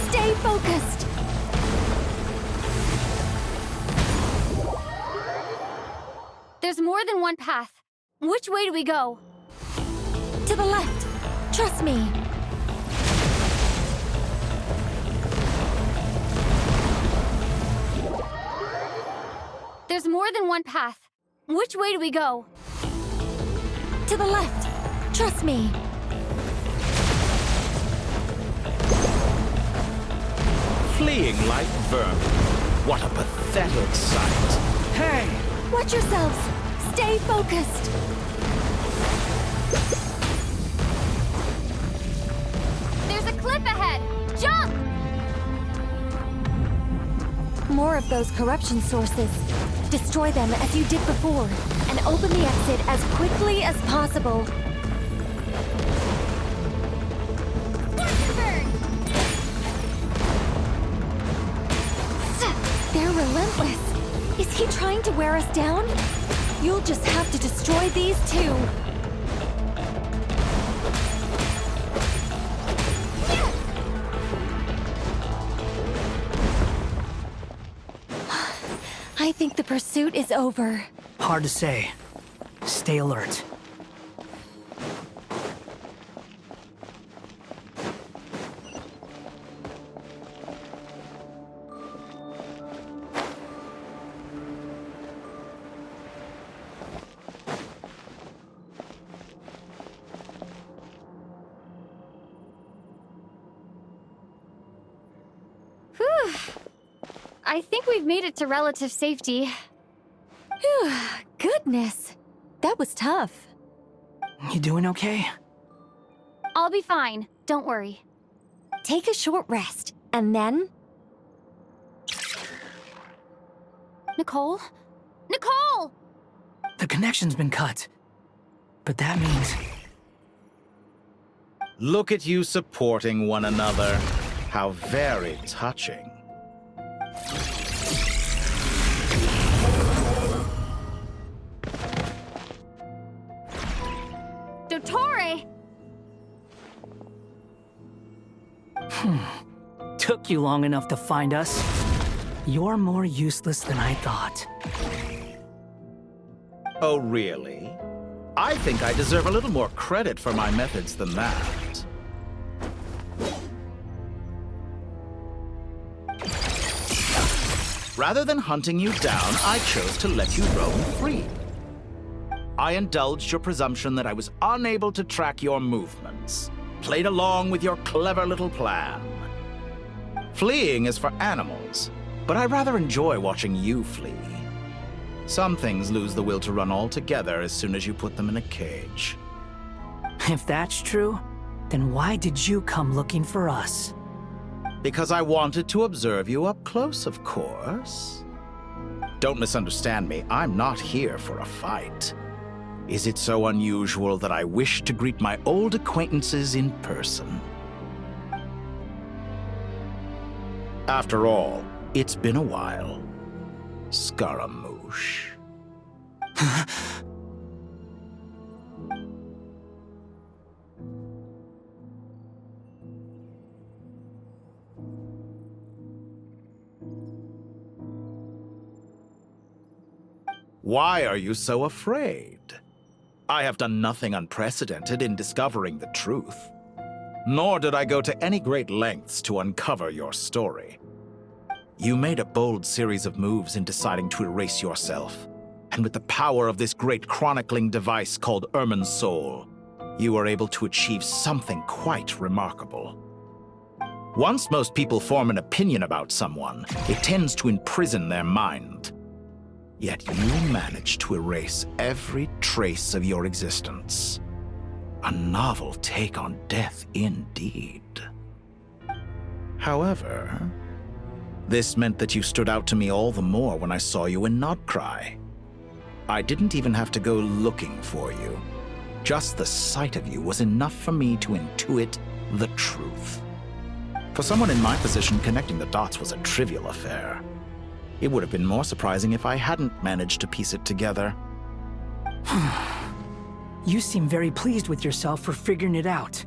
Stay focused! There's more than one path. Which way do we go? To the left. Trust me. There's more than one path. Which way do we go? To the left. Trust me. Fleeing like vermin. What a pathetic sight. Hey! Watch yourselves! Stay focused! There's a cliff ahead! Jump! More of those corruption sources. Destroy them as you did before, and open the exit as quickly as possible. They're relentless. Is he trying to wear us down? You'll just have to destroy these too. I think the pursuit is over. Hard to say. Stay alert. Whew. I think we've made it to relative safety. Phew, goodness. That was tough. You doing okay? I'll be fine. Don't worry. Take a short rest, and then... Nicole? Nicole! The connection's been cut. But that means... Look at you supporting one another. How very touching. Dottore! Took you long enough to find us. You're more useless than I thought. Oh, really? I think I deserve a little more credit for my methods than that. Rather than hunting you down, I chose to let you roam free. I indulged your presumption that I was unable to track your movements, played along with your clever little plan. Fleeing is for animals, but I rather enjoy watching you flee. Some things lose the will to run altogether as soon as you put them in a cage. If that's true, then why did you come looking for us? Because I wanted to observe you up close, of course. Don't misunderstand me, I'm not here for a fight. Is it so unusual that I wish to greet my old acquaintances in person? After all, it's been a while. Scaramouche. Why are you so afraid? I have done nothing unprecedented in discovering the truth. Nor did I go to any great lengths to uncover your story. You made a bold series of moves in deciding to erase yourself. And with the power of this great chronicling device called Irmin's Soul, you were able to achieve something quite remarkable. Once most people form an opinion about someone, it tends to imprison their mind. Yet you managed to erase every trace of your existence. A novel take on death indeed. However, this meant that you stood out to me all the more when I saw you in Nodcry. I didn't even have to go looking for you. Just the sight of you was enough for me to intuit the truth. For someone in my position, connecting the dots was a trivial affair. It would have been more surprising if I hadn't managed to piece it together. You seem very pleased with yourself for figuring it out.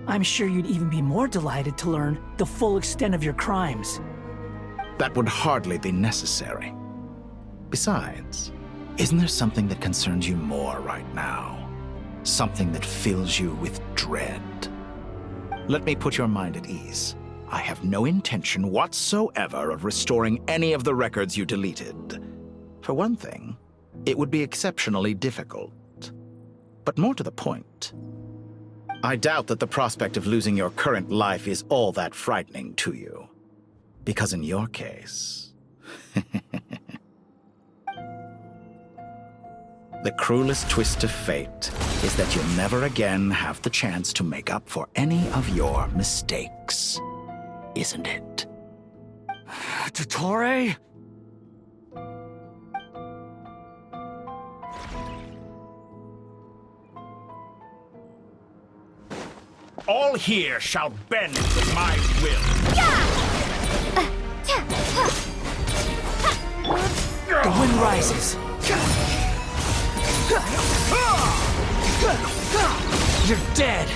I'm sure you'd even be more delighted to learn the full extent of your crimes. That would hardly be necessary. Besides, isn't there something that concerns you more right now? Something that fills you with dread? Let me put your mind at ease. I have no intention whatsoever of restoring any of the records you deleted. For one thing, it would be exceptionally difficult. But more to the point, I doubt that the prospect of losing your current life is all that frightening to you. Because in your case, the cruelest twist of fate is that you'll never again have the chance to make up for any of your mistakes. Isn't it? Dottore? All here shall bend to my will. The wind rises. You're dead.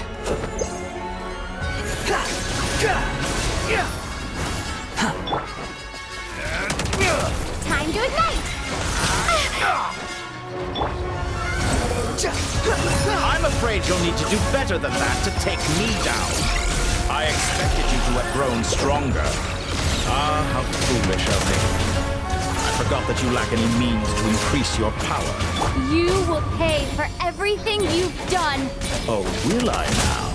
Time to ignite! I'm afraid you'll need to do better than that to take me down. I expected you to have grown stronger. Ah, how foolish of me. I forgot that you lack any means to increase your power. You will pay for everything you've done. Oh, will I now?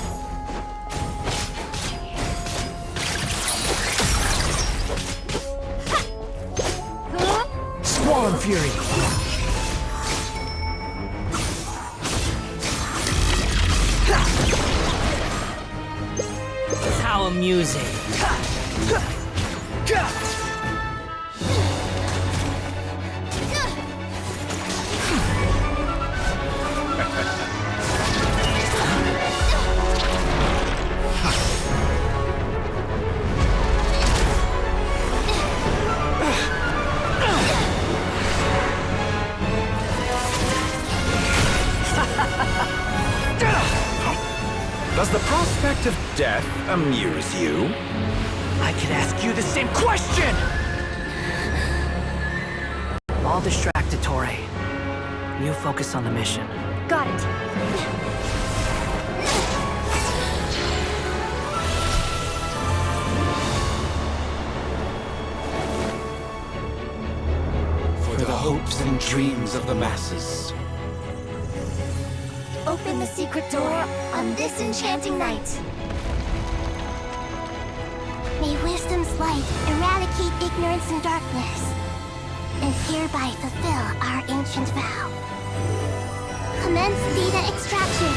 Squall Fury. How amusing. Does the prospect of death amuse you? I could ask you the same question! I'll distract Dottore. You focus on the mission. Got it. hopes and dreams of the masses. Open the secret door on this enchanting night. May wisdom's light eradicate ignorance and darkness, and hereby fulfill our ancient vow. Commence data extraction.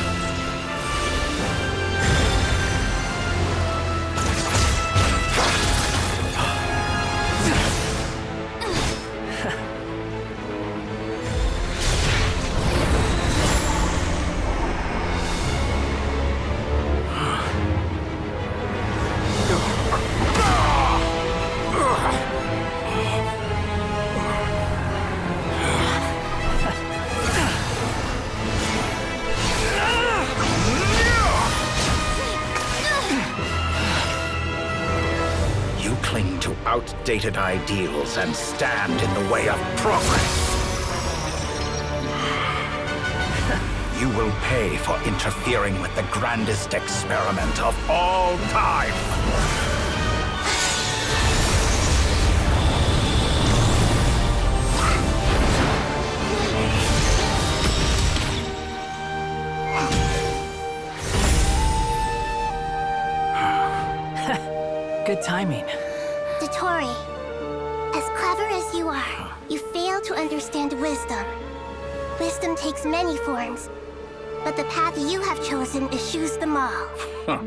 Outdated ideals and stand in the way of progress. You will pay for interfering with the grandest experiment of all time. Good timing. Dotori, as clever as you are, you fail to understand wisdom. Wisdom takes many forms, but the path you have chosen eschews them all. Huh.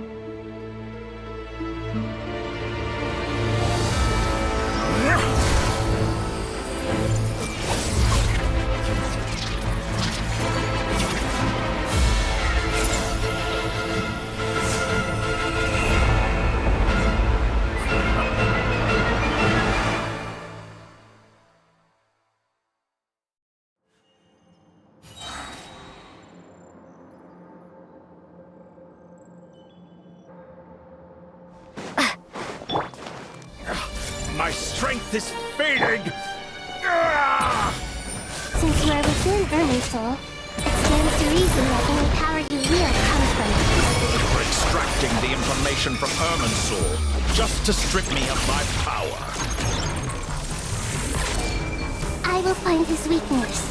My strength is fading! Since you are within Irminsul, it stands to reason that any power you wield comes from it. You're extracting the information from Irminsul just to strip me of my power. I will find his weakness.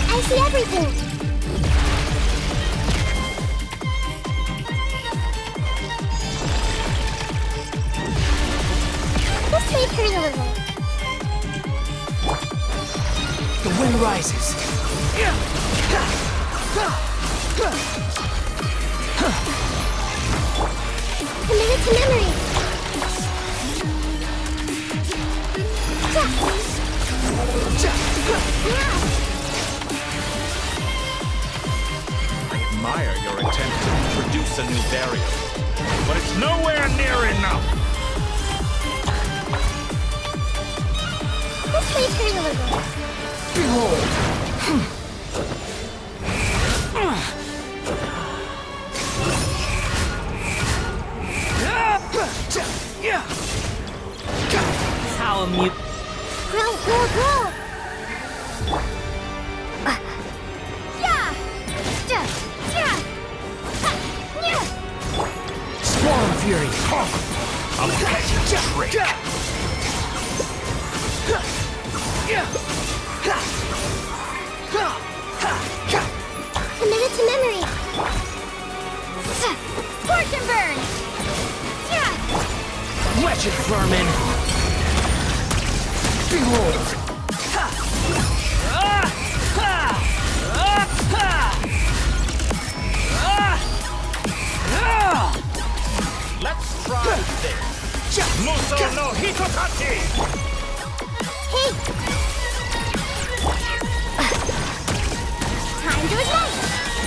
I see everything! This may hurt a little. The wind rises. Commit it to memory! I admire your attempt to introduce a new variable, but it's nowhere near enough! This may hurt a little. Behold! How amusing. Grow! Storm Fury! I'll catch you, trick! Commit it to memory! Scorch and burn! Wretched vermin! Behold! Let's try this! Muso no Hitokachi! Hey! Time to ignite!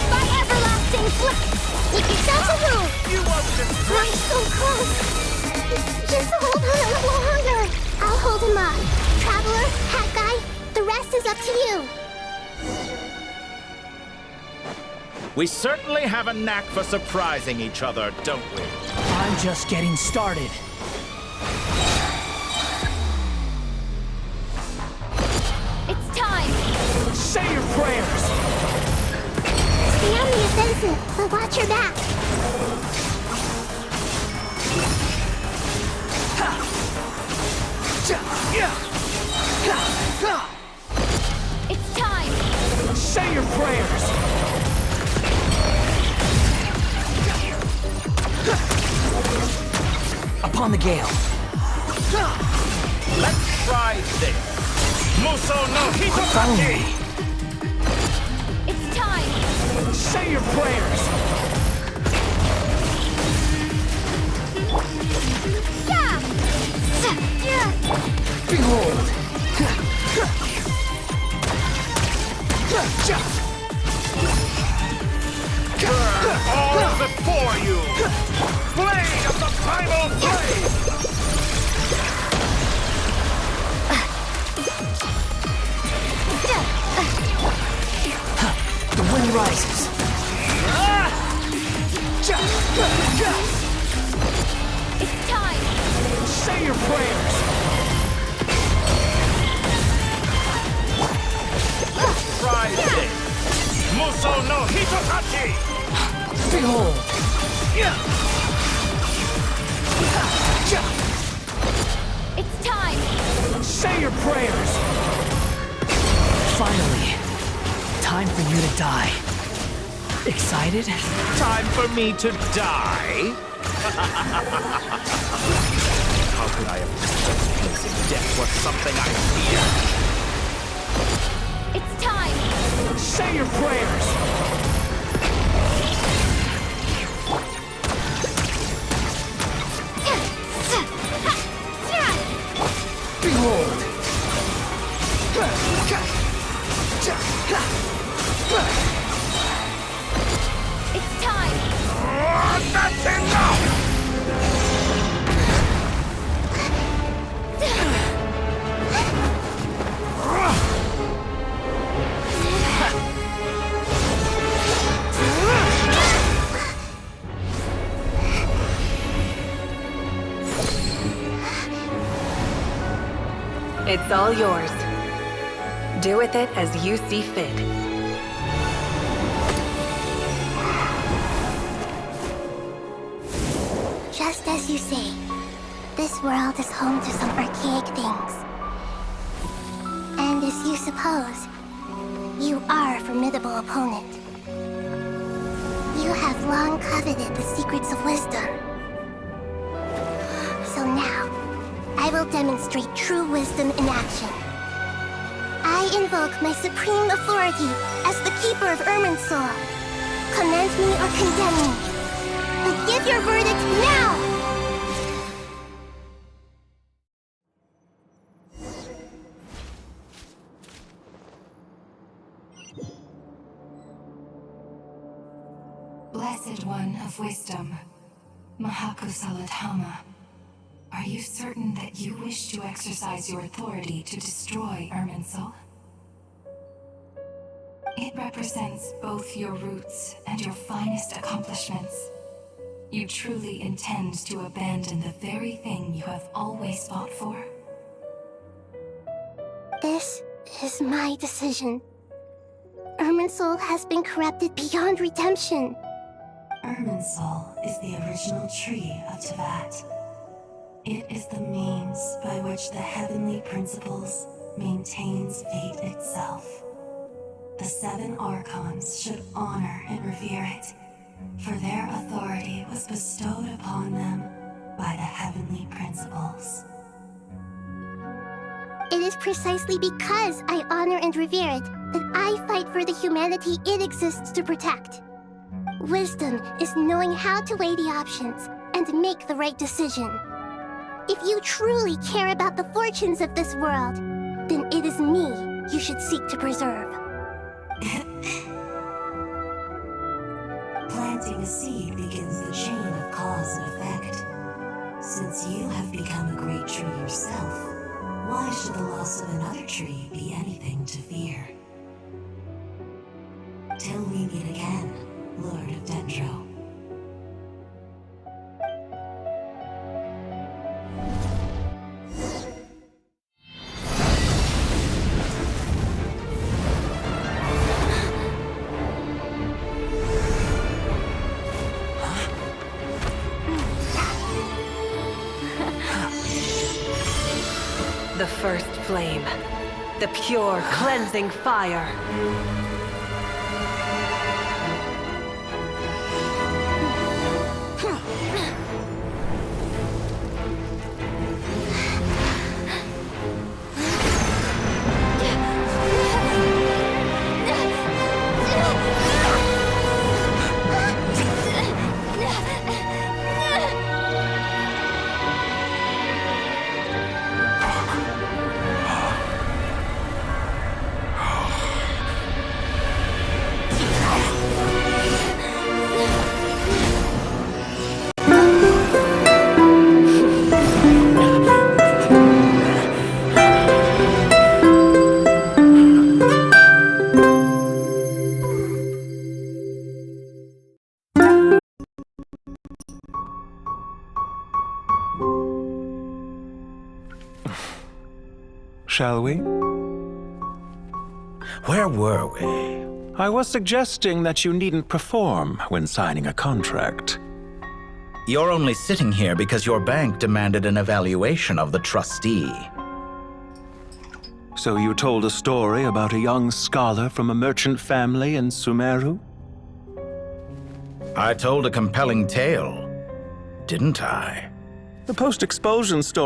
By everlasting flame! Make yourself a room! You wasn't We're so close! Just hold on a little longer! I'll hold him up. Traveler, Hat Guy, the rest is up to you. We certainly have a knack for surprising each other, don't we? I'm just getting started. It's time! Say your prayers! Stay on the offensive, but watch your back. It's time! Say your prayers! Upon the gale. Let's try this. Muso no Hitotaki! It's time! Say your prayers! Behold! Burn all before you! Blade of the primal blade! The wind rises. It's time! Say your prayers! Try this! Muso no Hitotaki! Behold! It's time! Say your prayers! Finally, time for you to die. Excited? Time for me to die? How could I have supposed death was something I feared? It's time! Say your prayers! Behold! It's time! That's enough! It's all yours. Do with it as you see fit. Just as you say, this world is home to some archaic things. And as you suppose, you are a formidable opponent. You have long coveted the secrets of wisdom. So now, I will demonstrate true wisdom in action. I invoke my supreme authority as the keeper of Irminsul. Commend me or condemn me, but give your verdict now! Blessed One of Wisdom, Mahakusaladhama, are you certain that you wish to exercise your authority to destroy Irminsul? It represents both your roots and your finest accomplishments. You truly intend to abandon the very thing you have always fought for? This is my decision. Irminsul has been corrupted beyond redemption. Irminsul is the original tree of Teyvat. It is the means by which the heavenly principles maintains fate itself. The 7 Archons should honor and revere it, for their authority was bestowed upon them by the heavenly principles. It is precisely because I honor and revere it that I fight for the humanity it exists to protect. Wisdom is knowing how to weigh the options and make the right decision. If you truly care about the fortunes of this world, then it is me you should seek to preserve. Planting a seed begins the chain of cause and effect. Since you have become a great tree yourself, why should the loss of another tree be anything to fear? Until we meet again, Lord of Dendro. The first flame. The pure, cleansing fire. Shall we? Where were we? I was suggesting that you needn't perform when signing a contract. You're only sitting here because your bank demanded an evaluation of the trustee. So you told a story about a young scholar from a merchant family in Sumeru? I told a compelling tale, didn't I? The post-expulsion story